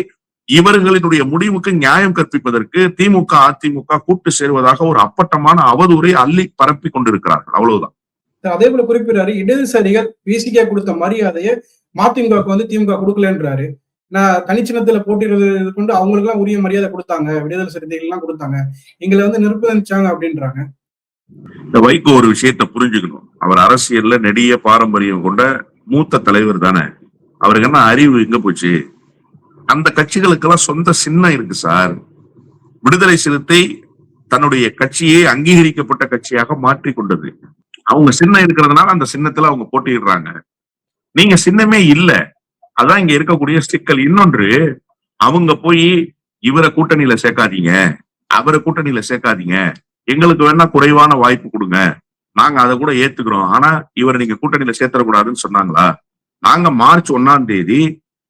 Speaker 1: இவர்களினுடைய முடிவுக்கு நியாயம் கற்பிப்பதற்கு திமுக அதிமுக கூட்டு சேர்வதாக ஒரு அப்பட்டமான அவதூறை அள்ளி பரப்பி கொண்டிருக்கிறார்கள். அவ்வளவுதான்.
Speaker 6: அதே போல குறிப்பிடுறாரு, இடதுசாரிகள் விசிக கொடுத்த மரியாதையை மதிமுக திமுக கொடுக்கலன்றாரு. நான் தனிச்சின்னத்துல போட்டியிடுறது கொண்டு அவங்களுக்கு எல்லாம் உரிய மரியாதை கொடுத்தாங்க, விடுதலை சிறுத்தைகள் எல்லாம் கொடுத்தாங்க, எங்களை வந்து நிர்பந்திச்சாங்க அப்படின்றாங்க.
Speaker 1: இந்த வைகோ ஒரு விஷயத்தை புரிஞ்சுக்கணும். அவர் அரசியல்ல நெடிய பாரம்பரியம் கொண்ட மூத்த தலைவர் தானே. அவருக்கு என்ன அறிவு எங்க போச்சு? அந்த கட்சிகளுக்கெல்லாம் சொந்த சின்னம் இருக்கு சார். விடுதலை சிறுத்தை தன்னுடைய கட்சியை அங்கீகரிக்கப்பட்ட கட்சியாக மாற்றி கொண்டது. அவங்க சின்னம் இருக்கிறதுனால அந்த சின்னத்துல அவங்க போட்டியிடுறாங்க. நீங்க சின்னமே இல்ல. அதான் இங்க இருக்கக்கூடிய சிக்கல். இன்னொன்று, அவங்க போய் இவரை கூட்டணியில சேர்க்காதீங்க, அவரை கூட்டணியில சேர்க்காதீங்க, எங்களுக்கு வேணா குறைவான வாய்ப்பு கொடுங்க, நாங்க அதை கூட ஏத்துக்கிறோம், ஆனா இவரை நீங்க கூட்டணியில சேர்த்தக்கூடாதுன்னு சொன்னாங்களா? நாங்க மார்ச் 1ஆம் தேதி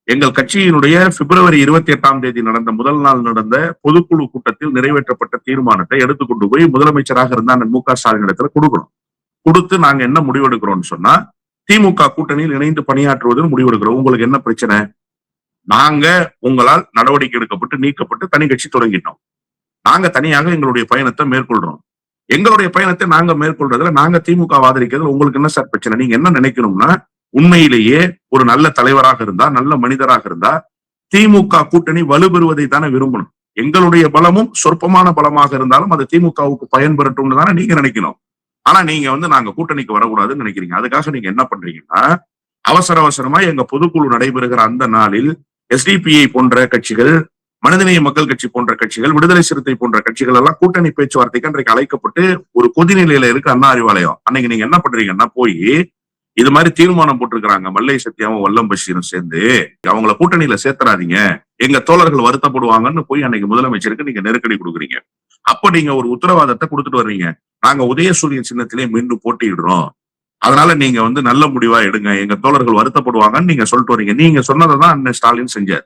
Speaker 1: எங்கள் கட்சியினுடைய பிப்ரவரி 28ஆம் தேதி நடந்த முதல் நாள் நடந்த பொதுக்குழு கூட்டத்தில் நிறைவேற்றப்பட்ட தீர்மானத்தை எடுத்துக்கொண்டு போய் முதலமைச்சராக இருந்த அண்ணன் மு.க. ஸ்டாலின் இடத்துல கொடுக்கணும். கொடுத்து நாங்க என்ன முடிவெடுக்கிறோம்னு சொன்னா, திமுக கூட்டணியில் இணைந்து பணியாற்றுவதுன்னு முடிவெடுக்கிறோம். உங்களுக்கு என்ன பிரச்சனை? நாங்க உங்களால் நடவடிக்கை எடுக்கப்பட்டு நீக்கப்பட்டு தனி கட்சி தொடங்கிட்டோம். நாங்க தனியாக எங்களுடைய பயணத்தை மேற்கொள்றோம். எங்களுடைய பயணத்தை நாங்க மேற்கொள்றதுல நாங்க திமுக ஆதரிக்கிறதுல உங்களுக்கு என்ன சார் பிரச்சனை? நீங்க என்ன நினைக்கணும்னா, உண்மையிலேயே ஒரு நல்ல தலைவராக இருந்தா, நல்ல மனிதராக இருந்தா திமுக கூட்டணி வலுப்பெறுவதை தானே விரும்பணும். எங்களுடைய பலமும் சொற்பமான பலமாக இருந்தாலும் அது திமுகவுக்கு பயன்பெறட்டும்னு தானே நீங்க நினைக்கணும். ஆனா நீங்க வந்து நாங்க கூட்டணிக்கு வரக்கூடாதுன்னு நினைக்கிறீங்க. அதுக்காக நீங்க என்ன பண்றீங்கன்னா, அவசரமா எங்க பொதுக்குழு நடைபெறுகிற அந்த நாளில் எஸ்டிபிஐ போன்ற கட்சிகள், மனிதநேய மக்கள் கட்சி போன்ற கட்சிகள், விடுதலை சிறுத்தை போன்ற கட்சிகள் எல்லாம் கூட்டணி பேச்சுவார்த்தைக்கு அன்றைக்கு அழைக்கப்பட்டு ஒரு கொதிநிலையில இருக்கு அண்ணா அறிவாலயம். அன்னைக்கு நீங்க என்ன பண்றீங்கன்னா, போய் இது மாதிரி தீர்மானம் போட்டிருக்கிறாங்க மல்லை சத்யாவும் வல்லம் பஷீரும் சேர்ந்து, அவங்கள கூட்டணியில சேர்த்துறாதீங்க, எங்க தோழர்கள் வருத்தப்படுவாங்கன்னு போய் அன்னைக்கு முதலமைச்சருக்கு நீங்க நெருக்கடி கொடுக்குறீங்க. அப்ப நீங்க ஒரு உத்தரவாதத்தை கொடுத்துட்டு வர்றீங்க, நாங்க உதயசூரியன் சின்னத்திலே மீண்டும் போட்டியிடுறோம், அதனால நீங்க வந்து நல்ல முடிவா எடுங்க, எங்க தோழர்கள் வருத்தப்படுவாங்கன்னு நீங்க சொல்லிட்டு வரீங்க. நீங்க சொன்னதான் அண்ணன் ஸ்டாலின் செஞ்சார்.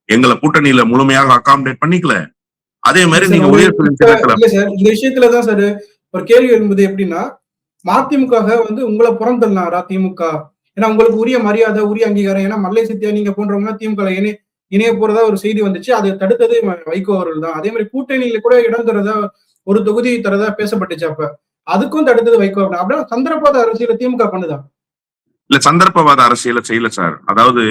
Speaker 1: எங்களை கூட்டணியில முழுமையாக அகாமடேட் பண்ணிக்கல. அதே மாதிரி நீங்க உதயசூரியன் சின்னத்துல
Speaker 6: இந்த விஷயத்துலதான் சார் ஒரு கேள்வி எழும்புது. எப்படின்னா, மதிமுக வந்து உங்களை புறந்தள்ளாரா திமுக? ஏன்னா உங்களுக்கு உரிய மரியாதை, உரிய அங்கீகாரம். ஏன்னா மல்லை சத்யா நீங்க போன்றவங்க திமுக இணைய போறதா ஒரு செய்தி வந்துச்சு. அதை தடுத்தது வைகோ அவர்கள் தான். அதே மாதிரி கூட்டணியில கூட இடம் தரதா, ஒரு தொகுதி தரதா பேசப்பட்டுச்சு. அப்ப அதுக்கும் தடுத்தது வைகோ. அப்படின்னா சந்தர்ப்பவாத அரசியல திமுக பண்ணுதா?
Speaker 1: இல்ல, சந்தர்ப்பவாத அரசியல செய்யல சார். அதாவது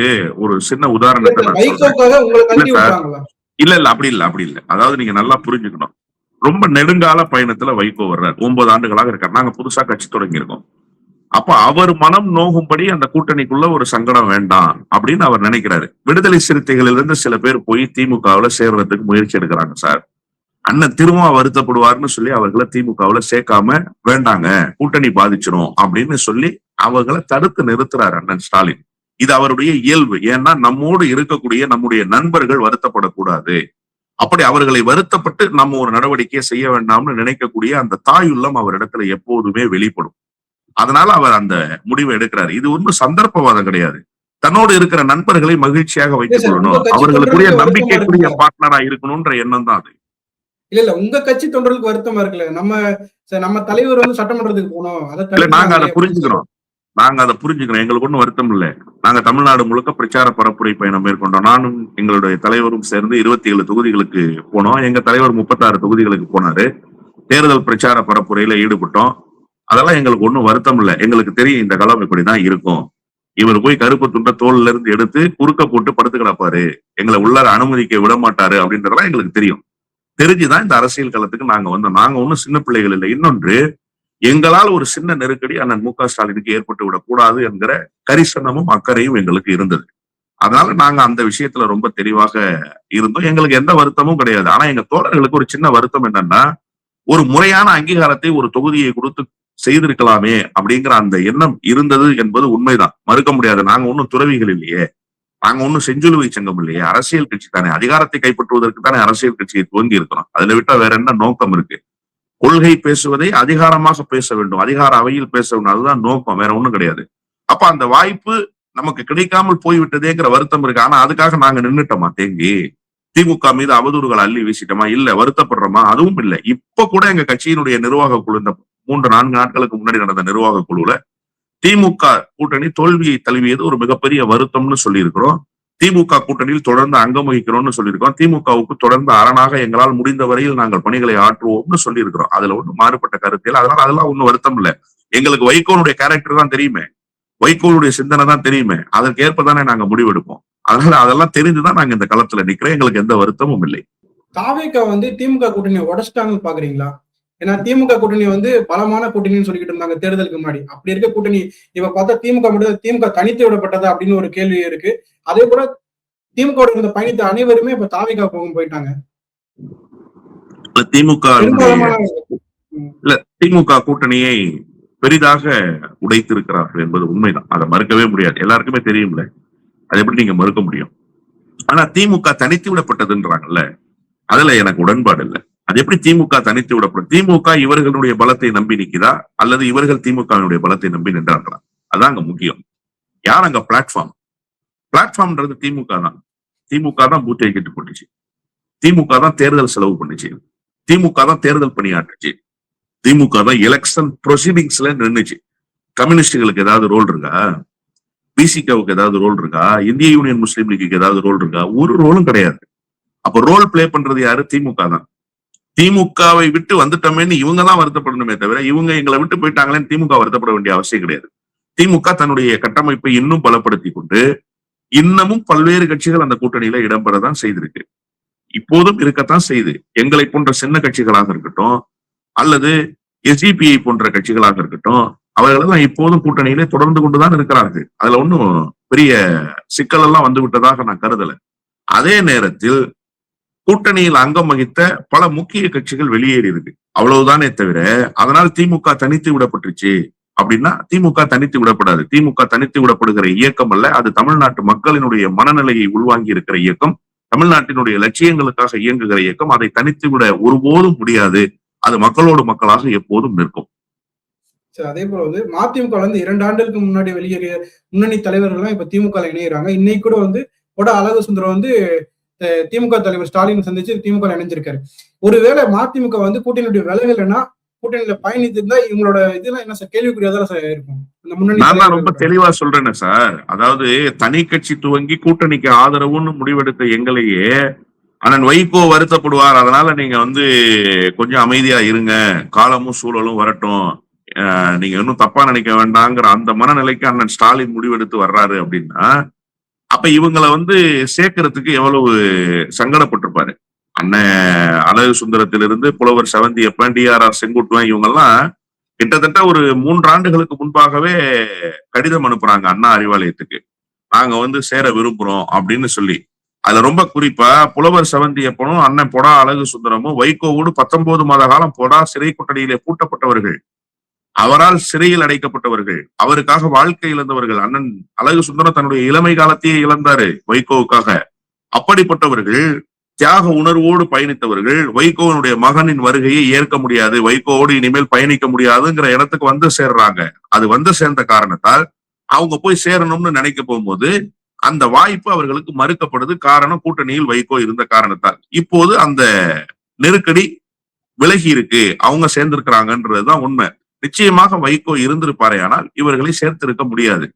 Speaker 1: ஒரு சின்ன உதாரணத்தை
Speaker 6: வைகோக்காக உங்களை தள்ளி விட்டாங்களா?
Speaker 1: இல்ல அப்படி இல்ல. அதாவது நீங்க நல்லா புரிஞ்சுக்கணும். ரொம்ப நெடுங்கால பயணத்துல வைகோ வர்றாரு. 9 ஆண்டுகளாக இருக்காரு. நாங்க புதுசா கட்சி தொடங்கி இருக்கோம். அப்ப அவர் மனம் நோகும்படி அந்த கூட்டணிக்குள்ள ஒரு சங்கடம் வேண்டாம் அப்படின்னு அவர் நினைக்கிறாரு. விடுதலை சிறுத்தைகளிலிருந்து சில பேர் போய் திமுகவுல சேர்றதுக்கு முயற்சி எடுக்கிறாங்க சார். அண்ணன் திரும்ப வருத்தப்படுவார்னு சொல்லி அவர்களை திமுகவுல சேர்க்காம, வேண்டாங்க கூட்டணி பாதிச்சிடும் அப்படின்னு சொல்லி அவர்களை தடுத்து நிறுத்துறாரு அண்ணன் ஸ்டாலின். இது அவருடைய இயல்பு. ஏன்னா நம்மோடு இருக்கக்கூடிய நம்முடைய நண்பர்கள் வருத்தப்படக்கூடாது, அப்படி அவர்களை வருத்தப்பட்டு நம்ம ஒரு நடவடிக்கையை செய்ய வேண்டாம்னு நினைக்கக்கூடிய அந்த தாயுள்ளம் அவரிடத்துல எப்போதுமே வெளிப்படும். அதனால அவர் அந்த முடிவை எடுக்கிறாரு. இது ஒன்றும் சந்தர்ப்பவாதம் கிடையாது. தன்னோடு இருக்கிற நண்பர்களை மகிழ்ச்சியாக வைத்துக் கொள்ளணும், அவர்களுக்குரிய நம்பிக்கைக்குரிய பார்ட்னரா இருக்கணும்ன்ற எண்ணம் தான் அது.
Speaker 6: இல்ல உங்க கட்சி தொண்டர்களுக்கு வருத்தமா இருக்குல்ல, நம்ம தலைவர் வந்து சட்டமன்றத்துக்கு போனோம்,
Speaker 1: நாங்க அதை புரிஞ்சுக்கிறோம். எங்களுக்கு ஒன்றும் வருத்தம் இல்லை. நாங்க தமிழ்நாடு முழுக்க பிரச்சார பரப்புரை பயணம் மேற்கொண்டோம். நானும் எங்களுடைய தலைவரும் சேர்ந்து 27 தொகுதிகளுக்கு போனோம். எங்க தலைவர் 36 தொகுதிகளுக்கு போனாரு. தேர்தல் பிரச்சார பரப்புரையில ஈடுபட்டோம். அதெல்லாம் எங்களுக்கு ஒன்றும் வருத்தம் இல்லை. எங்களுக்கு தெரியும் இந்த காலம் இப்படிதான் இருக்கும். இவர் போய் கருப்பு துண்ட தோல்ல இருந்து எடுத்து குறுக்க போட்டு படுத்து கிடப்பாரு, எங்களை உள்ளார அனுமதிக்க விட மாட்டாரு அப்படின்றதெல்லாம் எங்களுக்கு தெரியும். தெரிஞ்சுதான் இந்த அரசியல் களத்துக்கு நாங்க வந்தோம். நாங்க ஒன்றும் சின்ன பிள்ளைகள் இல்லை. இன்னொன்று, எங்களால் ஒரு சின்ன நெருக்கடி அண்ணன் மு.க. ஸ்டாலினுக்கு ஏற்பட்டு விடக்கூடாது என்கிற கரிசனமும் அக்கறையும் எங்களுக்கு இருந்தது. அதனால நாங்க அந்த விஷயத்துல ரொம்ப தெளிவாக இருந்தோம். எங்களுக்கு எந்த வருத்தமும் கிடையாது. ஆனா எங்க தோழர்களுக்கு ஒரு சின்ன வருத்தம் என்னன்னா, ஒரு முறையான அங்கீகாரத்தை ஒரு தொகுதியை கொடுத்து செய்திருக்கலாமே அப்படிங்கிற அந்த எண்ணம் இருந்தது என்பது உண்மைதான், மறுக்க முடியாது. நாங்க ஒன்னும் துறவிகள் இல்லையே, நாங்க ஒன்னும் செஞ்சுலுவை சங்கம் இல்லையே, அரசியல் கட்சி தானே. அதிகாரத்தை கைப்பற்றுவதற்கு தானே அரசியல் கட்சியை துவங்கி இருக்கிறோம். அதுல விட்டா வேற என்ன நோக்கம் இருக்கு? கொள்கை பேசுவதை அதிகாரமாக பேச வேண்டும், அதிகார அவையில் பேச வேண்டும், அதுதான் நோக்கம், வேற ஒண்ணும் கிடையாது. அப்ப அந்த வாய்ப்பு நமக்கு கிடைக்காமல் போய்விட்டதேங்கிற வருத்தம் இருக்கு. ஆனா அதுக்காக நாங்க நின்னுட்டோமா தேங்கி? திமுக மீது அவதூறுகள் அள்ளி வீசிட்டோமா? இல்ல. வருத்தப்படுறோமா? அதுவும் இல்லை. இப்ப கூட எங்க கட்சியினுடைய நிர்வாக குழு, இந்த 3-4 நாட்களுக்கு முன்னாடி நடந்த நிர்வாக குழுல திமுக கூட்டணி தோல்வியை தழுவியது ஒரு மிகப்பெரிய வருத்தம்னு சொல்லி இருக்கிறோம். திமுக கூட்டணியில் தொடர்ந்து அங்கம் வகிக்கிறோம்னு சொல்லியிருக்கோம். திமுகவுக்கு தொடர்ந்து அரணாக எங்களால் முடிந்த வரையில் நாங்கள் பணிகளை ஆற்றுவோம்னு சொல்லி இருக்கிறோம். அதுல ஒன்றும் மாறுபட்ட கருத்தியல். அதனால அதெல்லாம் ஒன்றும் வருத்தம் இல்லை. எங்களுக்கு வைகோனுடைய கேரக்டர் தான் தெரியுமே, வைகோனுடைய சிந்தனை தான் தெரியுமே, அதற்கு ஏற்பதானே நாங்க முடிவெடுப்போம். அதனால அதெல்லாம் தெரிந்துதான் நாங்க இந்த களத்துல நிக்கிறோம். எங்களுக்கு எந்த வருத்தமும் இல்லை.
Speaker 6: தாவேகா வந்து திமுக கூட்டணியை உடைச்சிட்டாங்கன்னு பாக்குறீங்களா? ஏன்னா திமுக கூட்டணி வந்து பலமான கூட்டணின்னு சொல்லிக்கிட்டு இருந்தாங்க தேர்தலுக்கு முன்னாடி. அப்படி இருக்க கூட்டணி இப்ப பார்த்தா திமுக தனித்து விடப்பட்டதா அப்படின்னு ஒரு கேள்வி இருக்கு. அதே போல திமுக இந்த பயணித்த அனைவருமே இப்ப தாவேகா போயிட்டாங்க.
Speaker 1: திமுக கூட்டணியை பெரிதாக உடைத்திருக்கிறார்கள் என்பது உண்மைதான். அதை மறுக்கவே முடியாது. எல்லாருக்குமே தெரியும்ல, அதை எப்படி நீங்க மறுக்க முடியும்? ஆனா திமுக தனித்து விடப்பட்டதுன்றாங்கல்ல, அதுல எனக்கு உடன்பாடு இல்லை. அது எப்படி திமுக தனித்து விடப்படும்? திமுக இவர்களுடைய பலத்தை நம்பி நிற்கிறா அல்லது இவர்கள் திமுகவினுடைய பலத்தை நம்பி நின்றார்களா? அதான் அங்க முக்கியம். யார் அங்க பிளாட்ஃபார்ம்ன்றது திமுக தான். திமுக தான் பூத் ஏஜென்ட் பண்ணுச்சு, திமுக தான் தேர்தல் செலவு பண்ணுச்சு, திமுக தான் தேர்தல் பணியாற்றுச்சு, திமுக தான் எலெக்ஷன் ப்ரொசீடிங்ஸ்ல நின்னுச்சு. கம்யூனிஸ்டுகளுக்கு ஏதாவது ரோல் இருக்கா? பிசிகாவுக்கு ஏதாவது ரோல் இருக்கா? இந்திய யூனியன் முஸ்லீம் லீக்கு ஏதாவது ரோல் இருக்கா? ஒரு ரோலும் கிடையாது. அப்ப ரோல் பிளே பண்றது யாரு? திமுக தான். திமுகவை விட்டு வந்துட்டோமேன்னு இவங்க தான் வருத்தப்படணுமே தவிர இவங்க எங்களை விட்டு போயிட்டாங்களேன்னு திமுக வருத்தப்பட வேண்டிய அவசியம் கிடையாது. திமுக தன்னுடைய கட்டமைப்பை இன்னும் பலப்படுத்தி கொண்டு இன்னமும் பல்வேறு கட்சிகள் அந்த கூட்டணியில இடம்பெறதான் செய்திருக்கு. இப்போதும் இருக்கத்தான் செய்து. எங்களை போன்ற சின்ன கட்சிகளாக இருக்கட்டும் அல்லது எஸ்டிபிஐ போன்ற கட்சிகளாக இருக்கட்டும், அவர்களெல்லாம் இப்போதும் கூட்டணியிலே தொடர்ந்து கொண்டுதான் இருக்கிறார்கள். அதுல ஒன்னும் பெரிய சிக்கல் எல்லாம் வந்து விட்டதாக நான் கருதல. அதே நேரத்தில் கூட்டணியில் அங்கம் வகித்த பல முக்கிய கட்சிகள் வெளியேறி இருக்கு, அவ்வளவுதானே தவிர அதனால் திமுக தனித்து விடப்பட்டுச்சு அப்படின்னா திமுக தனித்து விடப்படாது. திமுக தனித்து விடப்படுகிற இயக்கம் அல்ல, அது தமிழ்நாட்டு மக்களினுடைய மனநிலையை உள்வாங்கி இருக்கிற இயக்கம், தமிழ்நாட்டினுடைய லட்சியங்களுக்காக இயங்குகிற இயக்கம். அதை தனித்து விட ஒருபோதும் முடியாது. அது மக்களோடு மக்களாக எப்போதும் நிற்கும்.
Speaker 6: அதே போல வந்து மதிமுக வந்து 2 ஆண்டுகளுக்கு முன்னாடி வெளியேறிய முன்னணி தலைவர்கள் இப்ப திமுக இணைகிறாங்க. இன்னைக்கு கூட வந்து அழகு சுந்தரம் வந்து திமுக தலைவர் ஸ்டாலின் சந்திச்சு திமுக இணைஞ்சிருக்காரு. ஒருவேளை மதிமுக வந்து கூட்டணியுடைய விலகலைன்னா, கூட்டணியில பயணித்திருந்தா இவங்களோட இதெல்லாம் என்ன சார் கேள்விக்குரியதா இருக்கும்?
Speaker 1: நான் ரொம்ப தெளிவா சொல்றேன்னு சார். அதாவது தனி கட்சி துவங்கி கூட்டணிக்கு ஆதரவுன்னு முடிவெடுத்த எங்களையே அண்ணன் வைகோ வருத்தப்படுவார், அதனால நீங்க வந்து கொஞ்சம் அமைதியா இருங்க, காலமும் சூழலும் வரட்டும், நீங்க இன்னும் தப்பா நினைக்க வேண்டாங்கிற அந்த மனநிலைக்கு அண்ணன் ஸ்டாலின் முடிவெடுத்து வர்றாரு அப்படின்னா, அப்ப இவங்களை வந்து சேர்க்கறதுக்கு எவ்வளவு சங்கடப்பட்டிருப்பாரு. அண்ணன் அழகு சுந்தரத்திலிருந்து புலவர் செவந்தியப்பன், டிஆர்ஆர் செங்குட்டுவன், இவங்கெல்லாம் கிட்டத்தட்ட ஒரு 3 ஆண்டுகளுக்கு முன்பாகவே கடிதம் அனுப்புறாங்க அண்ணா அறிவாலயத்துக்கு, நாங்க வந்து சேர விரும்புறோம் அப்படின்னு சொல்லி. அதுல ரொம்ப குறிப்பா புலவர் செவந்தியப்பனும் அண்ணன் பொடா அழகு சுந்தரமும் வைகோவோடு 19 மாத காலம் பொடா சிறை கொட்டடியிலே பூட்டப்பட்டவர்கள், அவரால் சிறையில் அடைக்கப்பட்டவர்கள், அவருக்காக வாழ்க்கை இழந்தவர்கள். அண்ணன் அழகு சுந்தரம் தன்னுடைய இளமை காலத்தையே இழந்தாரு வைகோவுக்காக. அப்படிப்பட்டவர்கள் தியாக உணர்வோடு பயணித்தவர்கள் வைகோவனுடைய மகனின் வருகையை ஏற்க முடியாது, வைகோவோடு இனிமேல் பயணிக்க முடியாதுங்கிற இடத்துக்கு வந்து சேர்றாங்க. அது வந்து சேர்ந்த காரணத்தால் அவங்க போய் சேரணும்னு நினைக்க போகும்போது அந்த வாய்ப்பு அவர்களுக்கு மறுக்கப்படுது. காரணம், கூட்டணியில் வைகோ இருந்த காரணத்தால். இப்போது அந்த நெருக்கடி விலகி இருக்கு, அவங்க சேர்ந்திருக்கிறாங்கன்றதுதான் உண்மை. நிச்சயமாக வைகோ இருந்திருப்பாரே ஆனால் இவர்களை சேர்த்திருக்க முடியாது.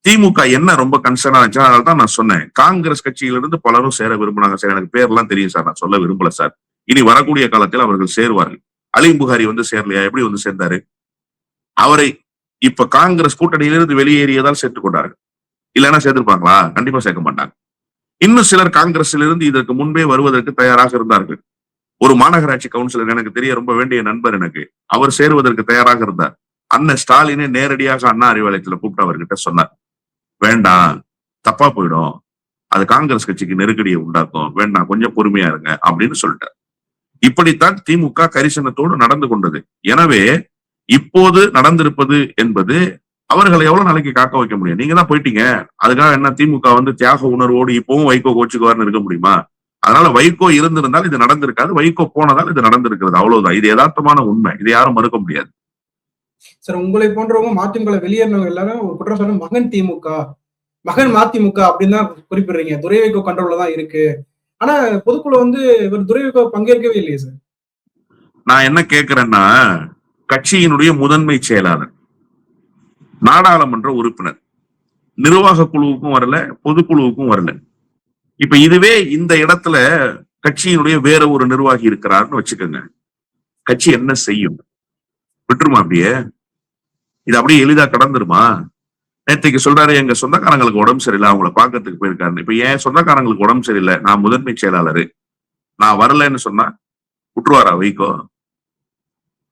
Speaker 1: திமுக என்ன ரொம்ப கன்சர்னா இருந்துச்சு, அதனால்தான் நான் சொன்னேன், காங்கிரஸ் கட்சியிலிருந்து பலரும் சேர விரும்பினாங்க சார். எனக்கு பேர்லாம் தெரியும் சார், நான் சொல்ல விரும்பல சார். இனி வரக்கூடிய காலத்தில் அவர்கள் சேருவார்கள். அலீம் புகாரி வந்து சேரலையா? எப்படி வந்து சேர்ந்தாரு? அவரை இப்ப காங்கிரஸ் கூட்டணியிலிருந்து வெளியேறியதால் சேர்த்துக் கொண்டார்கள். இல்லைன்னா சேர்த்திருப்பாங்களா? கண்டிப்பா சேர்க்க மாட்டாங்க. இன்னும் சிலர் காங்கிரஸிலிருந்து இதற்கு முன்பே வருவதற்கு தயாராக இருந்தார்கள். ஒரு மாநகராட்சி கவுன்சிலர் எனக்கு தெரிய ரொம்ப வேண்டிய நண்பர் எனக்கு, அவர் சேருவதற்கு தயாராக இருந்தார். அண்ணன் ஸ்டாலினே நேரடியாக அண்ணா அறிவாலயத்துல கூப்பிட்டு அவர்கிட்ட சொன்னார், வேண்டாம், தப்பா போயிடும், அது காங்கிரஸ் கட்சிக்கு நெருக்கடியை உண்டாக்கும், வேண்டாம், கொஞ்சம் பொறுமையா இருங்க அப்படின்னு சொல்லிட்டார். இப்படித்தான் திமுக கரிசனத்தோடு நடந்து கொண்டது. எனவே இப்போது நடந்திருப்பது என்பது அவர்களை எவ்வளவு நாளைக்கு காக்க வைக்க முடியும்? நீங்க தான் போயிட்டீங்க, அதுக்காக என்ன திமுக வந்து தியாக உணர்வோடு இப்பவும் வைகோ கோச்சுக்குவார்னு இருக்க முடியுமா? அதனால வைகோ இருந்திருந்தால் இது நடந்திருக்காது, வைகோ போனதால் இது நடந்திருக்கிறது, அவ்வளவுதான். இது யதார்த்தமான உண்மை, இதை யாரும் மறுக்க முடியாது.
Speaker 6: சார், உங்களை போன்றவங்க மதிமுக வெளியேறினவங்க எல்லாரும் ஒரு குற்றம் சொல்ல, மகன் திமுக, மகன் மதிமுக அப்படின்னு தான் குறிப்பிடுறீங்க. துரை வைகோ கண்ட்ரோல்ல தான் இருக்கு. ஆனா பொதுக்குழு வந்து இவர் துரை வைகோ பங்கேற்கவே இல்லையே சார்.
Speaker 1: நான் என்ன கேட்கிறேன்னா, கட்சியினுடைய முதன்மை செயலாளர், நாடாளுமன்ற உறுப்பினர், நிர்வாக குழுவுக்கும் வரல, பொதுக்குழுவுக்கும் வரல. இப்ப இதுவே இந்த இடத்துல கட்சியினுடைய வேற ஒரு நிர்வாகி இருக்கிறார்னு வச்சுக்கோங்க, கட்சி என்ன செய்யும்? விட்டுருமா? அப்படியே இது அப்படியே எளிதா கடந்துருமா? நேற்றுக்கு சொல்றாரு எங்க சொந்தக்காரங்களுக்கு உடம்பு சரியில்லை, அவங்கள பாக்கிறதுக்கு போயிருக்காரு. இப்ப ஏன் சொந்தக்காரங்களுக்கு உடம்பு சரியில்லை, நான் முதன்மை செயலாளரு, நான் வரலன்னு சொன்னா விட்டுருவாரா வைகோ?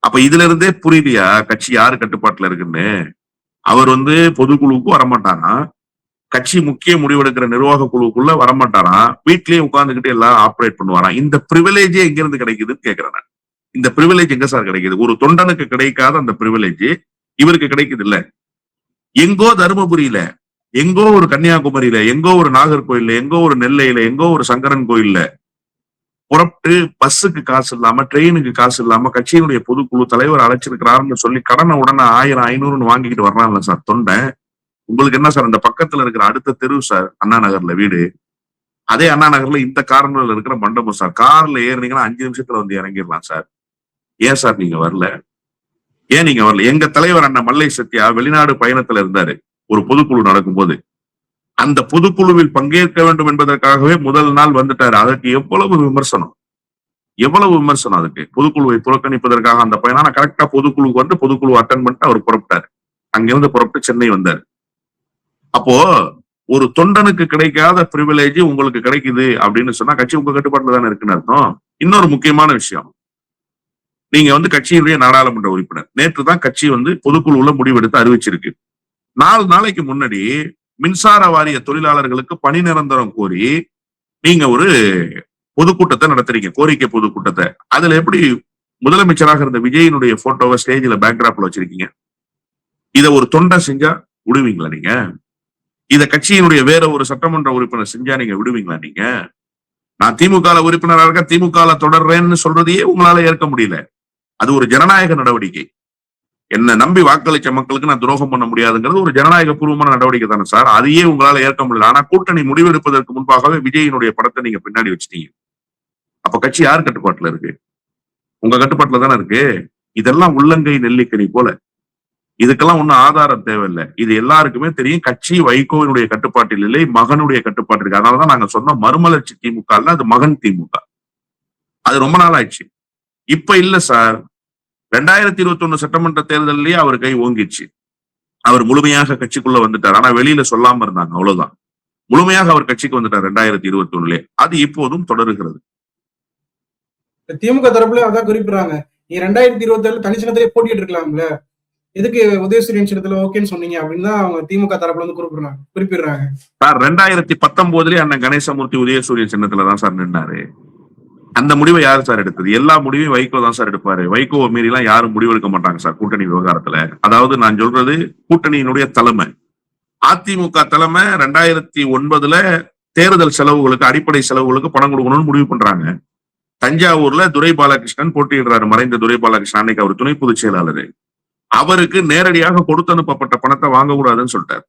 Speaker 1: அப்ப இதுல இருந்தே புரியலையா கட்சி யாரு கட்டுப்பாட்டுல இருக்குன்னு? அவர் பொதுக்குழுவுக்கு வரமாட்டாரா, கட்சி முக்கிய முடிவெடுக்கிற நிர்வாக குழுவுக்குள்ள வரமாட்டாரா, வீட்லயே உட்கார்ந்துகிட்டு எல்லாம் ஆப்ரேட் பண்ணுவாராம். இந்த பிரிவிலேஜே எங்க இருந்து கிடைக்குதுன்னு கேக்குறேன் நான். இந்த பிரிவிலேஜ் எங்க சார் கிடைக்குது? ஒரு தொண்டனுக்கு கிடைக்காத அந்த பிரிவிலேஜ் இவருக்கு கிடைக்குது இல்ல? எங்கோ தருமபுரியில, எங்கோ ஒரு கன்னியாகுமரியில, எங்கோ ஒரு நாகர்கோயில்ல, எங்கோ ஒரு நெல்லையில, எங்கோ ஒரு சங்கரன் கோயில்ல புறப்பட்டு பஸ்ஸுக்கு காசு இல்லாம, ட்ரெயினுக்கு காசு இல்லாம கட்சியினுடைய பொதுக்குழு தலைவர் அழைச்சிருக்கிறாருன்னு சொல்லி கடனை உடனே 1000 500 வாங்கிக்கிட்டு வர்றான்ல சார் தொண்டை. உங்களுக்கு என்ன சார், அந்த பக்கத்துல இருக்கிற அடுத்த தெரு சார், அண்ணா நகர்ல வீடு, அதே அண்ணா நகர்ல இந்த கார்னர்ல இருக்கிற மண்டபம் சார். கார்ல ஏறினீங்கன்னா 5 நிமிஷத்துல இறங்கிடலாம் சார். ஏன் சார் நீங்க வரல? ஏன் நீங்க வரல? எங்க தலைவர் அண்ணன் மல்லை சத்யா வெளிநாடு பயணத்துல இருந்தாரு ஒரு பொதுக்குழு நடக்கும்போது. அந்த பொதுக்குழுவில் பங்கேற்க வேண்டும் என்பதற்காகவே முதல் நாள் வந்துட்டாரு. அதற்கு எவ்வளவு விமர்சனம், எவ்வளவு விமர்சனம் அதுக்கு. பொதுக்குழுவை புறக்கணிப்பதற்காக அந்த பையனா கரெக்டா பொதுக்குழுக்கு பொதுக்குழு அட்டன் பண்ணிட்டு அவர் புறப்பட்டாரு. அங்கிருந்து புறப்பட்டு சென்னை வந்தார். அப்போ ஒரு தொண்டனுக்கு கிடைக்காத பிரிவிலேஜ் உங்களுக்கு கிடைக்குது அப்படின்னு சொன்னா கட்சி உங்க கட்டுப்பாட்டுல தானே இருக்குன்னு அர்த்தம். இன்னொரு முக்கியமான விஷயம், நீங்க கட்சியினுடைய நாடாளுமன்ற உறுப்பினர். நேற்று தான் கட்சி பொதுக்குழுல முடிவெடுத்து அறிவிச்சிருக்கு. 4 நாளைக்கு முன்னாடி மின்சார வாரிய தொழிலாளர்களுக்கு பணி நிரந்தரம் கோரி நீங்க ஒரு பொதுக்கூட்டத்தை நடத்துறீங்க, கோரிக்கை பொதுக்கூட்டத்தை. அதுல எப்படி முதலமைச்சராக இருந்த விஜயினுடைய போட்டோவை ஸ்டேஜ்ல பேக்ராப்ல வச்சிருக்கீங்க? இத ஒரு தொண்டை செஞ்சா விடுவீங்களா நீங்க? இத கட்சியினுடைய வேற ஒரு சட்டமன்ற உறுப்பினர் செஞ்சா நீங்க விடுவீங்களா நீங்க? நான் திமுக உறுப்பினராக இருக்க, திமுக தொடர்றேன்னு சொல்றதையே உங்களால ஏற்க முடியல. அது ஒரு ஜனநாயக நடவடிக்கை. என்ன நம்பி வாக்களிச்ச மக்களுக்கு நான் துரோகம் பண்ண முடியாதுங்கிறது ஒரு ஜனநாயக பூர்வமான நடவடிக்கை தானே சார். அதையே உங்களால ஏற்க முடியல. ஆனா கூட்டணி முடிவெடுப்பதற்கு முன்பாகவே விஜயினுடைய படத்தை நீங்க பின்னாடி வச்சுட்டீங்க. அப்ப கட்சி யார் கட்டுப்பாட்டுல இருக்கு? உங்க கட்டுப்பாட்டுல தானே இருக்கு. இதெல்லாம் உள்ளங்கை நெல்லிக்கனி போல. இதுக்கெல்லாம் ஒன்னும் ஆதாரம் தேவையில்லை. இது எல்லாருக்குமே தெரியும். கட்சி வைகோவினுடைய கட்டுப்பாட்டில் இல்லை, மகனுடைய கட்டுப்பாட்டு இருக்கு. அதனாலதான் நாங்க சொன்ன மறுமலர்ச்சி திமுக இல்ல, அது மகன் திமுக. அது ரொம்ப நாள் ஆயிடுச்சு. இப்ப இல்ல சார். 2021 சட்டமன்ற தேர்தலிலேயே அவர் கை ஓங்கிடுச்சு. அவர் முழுமையாக கட்சிக்குள்ள வந்துட்டார். ஆனா வெளியில சொல்லாம இருந்தாங்க, அவ்வளவுதான். முழுமையாக அவர் கட்சிக்கு வந்துட்டார் 2021. அது இப்போதும் தொடருகிறது.
Speaker 6: திமுக தரப்புல அதான் குறிப்பிடுறாங்க, நீ 2027 தனிச்சின்னத்திலே போட்டிட்டு இருக்கலாம்ல, எதுக்கு உதயசூரியன் சின்னத்துல ஓகேன்னு சொன்னீங்க அப்படின்னு தான் அவங்க திமுக தரப்புல குறிப்பிடுறாங்க.
Speaker 1: சார் 2019 அண்ணன் கணேசமூர்த்தி உதயசூரியன் சின்னத்துல தான் சார் நின்னாரு. அந்த முடிவை யாரு சார் எடுத்தது? எல்லா முடிவையும் வைகோ தான் சார் எடுப்பாரு. வைகோவை மீறி எல்லாம் யாரும் முடிவெடுக்க மாட்டாங்க சார் கூட்டணி விவகாரத்துல. அதாவது நான் சொல்றது கூட்டணியினுடைய தலைமை, அதிமுக தலைமை 2009 தேர்தல் செலவுகளுக்கு, அடிப்படை செலவுகளுக்கு பணம் கொடுக்கணும்னு முடிவு பண்றாங்க. தஞ்சாவூர்ல துரை பாலகிருஷ்ணன் போட்டியிடுறாரு, மறைந்த துரை பாலகிருஷ்ணன். அன்னைக்கு அவர் துணை பொதுச் செயலாளர். அவருக்கு நேரடியாக கொடுத்து அனுப்பப்பட்ட பணத்தை வாங்கக்கூடாதுன்னு சொல்லிட்டார்.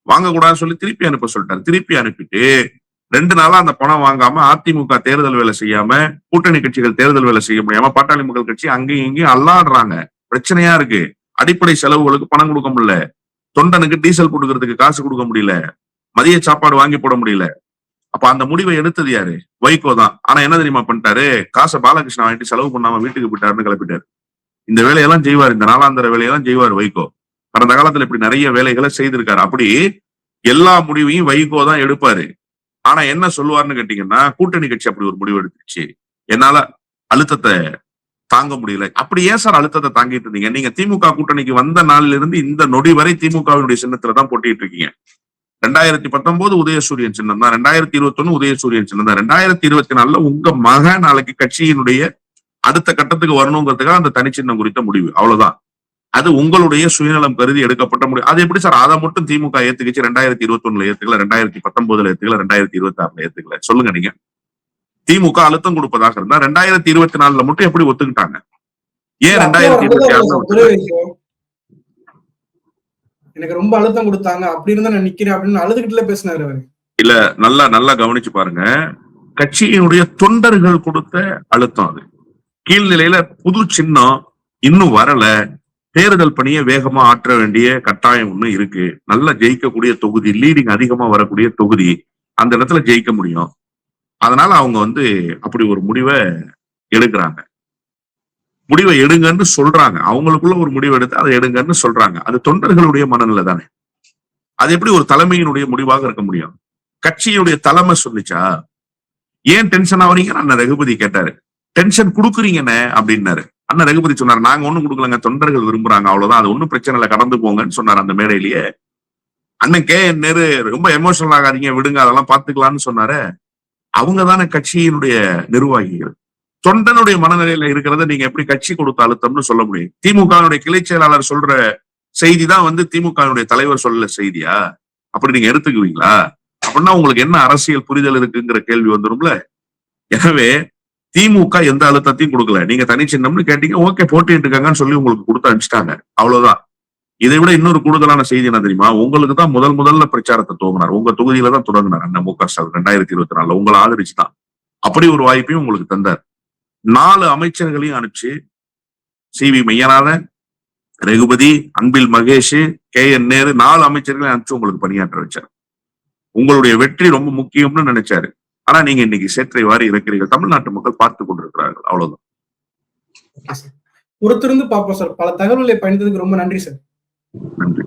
Speaker 1: வாங்கக்கூடாதுன்னு சொல்லி திருப்பி அனுப்ப சொல்லிட்டார். திருப்பி அனுப்பிட்டு 2 நாளா அந்த பணம் வாங்காம அதிமுக தேர்தல் வேலை செய்யாம, கூட்டணி கட்சிகள் தேர்தல் வேலை செய்ய முடியாம, பாட்டாளி மக்கள் கட்சி அங்கேயும் இங்கேயும் அல்லாடுறாங்க. பிரச்சனையா இருக்கு. அடிப்படை செலவுகளுக்கு பணம் கொடுக்க முடியல, தொண்டனுக்கு டீசல் போட்டுக்கிறதுக்கு காசு கொடுக்க முடியல, மதிய சாப்பாடு வாங்கி போட முடியல. அப்ப அந்த முடிவை எடுத்தது யாரு? வைகோ தான். ஆனா என்ன தெரியுமா பண்ணிட்டாரு? காசை பாலகிருஷ்ணன் வாங்கிட்டு செலவு பண்ணாம வீட்டுக்கு போயிட்டாருன்னு கிளப்பிட்டாரு. இந்த வேலையெல்லாம் செய்வார், இந்த நாளாந்தர வேலையெல்லாம் செய்வார் வைகோ. கடந்த காலத்துல இப்படி நிறைய வேலைகளை செய்திருக்காரு. அப்படி எல்லா முடிவையும் வைகோ தான் எடுப்பாரு. ஆனா என்ன சொல்லுவாருன்னு கேட்டீங்கன்னா, கூட்டணி கட்சி அப்படி ஒரு முடிவு எடுத்துச்சு, என்னால அழுத்தத்தை தாங்க முடியல. அப்படி ஏன் சார் அழுத்தத்தை தாங்கிட்டு இருந்தீங்க? நீங்க திமுக கூட்டணிக்கு வந்த நாளில இருந்து இந்த நொடி வரை திமுகவினுடைய சின்னத்துல தான் போட்டிட்டு இருக்கீங்க. 2019 உதயசூரியன் சின்னம் தான், 2021 உதயசூரியன் சின்னம் தான். 2024 உங்க மகன் நாளைக்கு கட்சியினுடைய அடுத்த கட்டத்துக்கு வரணுங்கிறதுக்காக அந்த தனிச்சின்னம் குறித்த முடிவு, அவ்வளவுதான். அது உங்களுடைய சுயநலம் கருதி எடுக்கப்பட்ட முடியும். அது எப்படி சார் அதை மட்டும் திமுக ஏத்துக்கிச்சு? 2021 ஏத்துக்கல, 2019 ஏத்துக்கல, 2026 ஏத்துக்கல? சொல்லுங்க நீங்க. திமுக அழுத்தம் கொடுப்பதாக இருந்தா 2024 மட்டும் எப்படி ஒத்துக்கிட்டாங்க? ஏன் 2026?
Speaker 6: எனக்கு ரொம்ப அழுத்தம் கொடுத்தாங்க, அப்படி இருந்தா நான் நிக்கிறேன் அப்படின்னு அழுதுகிட்டுல பேசினாரு அவரு. இல்ல,
Speaker 1: நல்லா கவனிச்சு பாருங்க. கட்சியினுடைய தொண்டர்கள் கொடுத்த அழுத்தம் அது. கீழ்நிலையில புது சின்னம் இன்னும் வரல, தேர்தல் பணியை வேகமா ஆற்ற வேண்டிய கட்டாயம் ஒண்ணு இருக்கு. நல்லா ஜெயிக்கக்கூடிய தொகுதி, லீடிங் அதிகமா வரக்கூடிய தொகுதி, அந்த இடத்துல ஜெயிக்க முடியும். அதனால அவங்க அப்படி ஒரு முடிவை எடுக்கிறாங்க. முடிவை எடுங்கன்னு சொல்றாங்க. அவங்களுக்குள்ள ஒரு முடிவு எடுத்து அதை எடுங்கன்னு சொல்றாங்க. அது தொண்டர்களுடைய மனநிலை தானே. அது எப்படி ஒரு தலைமையினுடைய முடிவாக இருக்க முடியும்? கட்சியினுடைய தலைமை சொல்லிச்சா? ஏன் டென்ஷன் ஆவறீங்கன்னு அண்ணன் ரகுபதி கேட்டாரு. டென்ஷன் குடுக்குறீங்கன்னு அப்படின்னாரு. அண்ணன் ரகுபதி சொன்னார், நாங்க ஒண்ணும் கொடுக்கலங்க, தொண்டர்கள் விரும்புறாங்க, அவ்வளவுதான், அது ஒண்ணும் பிரச்சனை இல்லை, கடந்து போங்கன்னு சொன்னார் அந்த மேடையிலேயே. அண்ணன் KN நேரு ரொம்ப எமோஷனல் ஆகாதீங்க, விடுங்க, அதெல்லாம் பாத்துக்கலாம்னு சொன்னாரு. அவங்க தானே கட்சியினுடைய நிர்வாகிகள். தொண்டனுடைய மனநிலையில இருக்கிறத நீங்க எப்படி கட்சி கொடுத்த அழுத்தம்னு சொல்ல முடியும்? திமுகவுடைய கிளை செயலாளர் சொல்ற செய்தி தான் திமுகவுடைய தலைவர் சொல்ல செய்தியா? அப்படி நீங்க எடுத்துக்குவீங்களா? அப்படின்னா உங்களுக்கு என்ன அரசியல் புரிதல் இருக்குங்கிற கேள்வி வந்துரும்ல. எனவே திமுக எந்த அழுத்தத்தையும் கொடுக்கல. நீங்க தனிச்சின்னம்னு கேட்டீங்க, ஓகே போட்டிட்டு இருக்காங்கன்னு சொல்லி உங்களுக்கு கொடுத்து அனுப்பிச்சிட்டாங்க, அவ்வளவுதான். இதை விட இன்னொரு கூடுதலான செய்தி என்ன தெரியுமா? உங்களுக்கு தான் முதல்ல பிரச்சாரத்தை துவங்கினார். உங்க தொகுதியில தான் தொடங்கினார் அண்ணன் MK ஸ்டாலின் 2024 உங்களை ஆதரிச்சுதான். அப்படி ஒரு வாய்ப்பையும் உங்களுக்கு தந்தார். 4 அமைச்சர்களையும் அனுப்பிச்சு CV மெய்யநாதன், ரகுபதி, அன்பில் மகேஷ், KN நேரு 4 அமைச்சர்களையும் அனுப்பிச்சு உங்களுக்கு பணியாற்ற வச்சார். உங்களுடைய வெற்றி ரொம்ப முக்கியம்னு நினைச்சாரு. ஆனா நீங்க இன்னைக்கு சேற்றை வாரி இருக்கிறீர்கள். தமிழ்நாட்டு மக்கள் பார்த்து கொண்டிருக்கிறார்கள், அவ்வளவுதான்.
Speaker 6: பொறுத்திருந்து பார்ப்போம் சார். பல தகவல்களை பயணித்ததுக்கு ரொம்ப நன்றி சார்.
Speaker 1: நன்றி.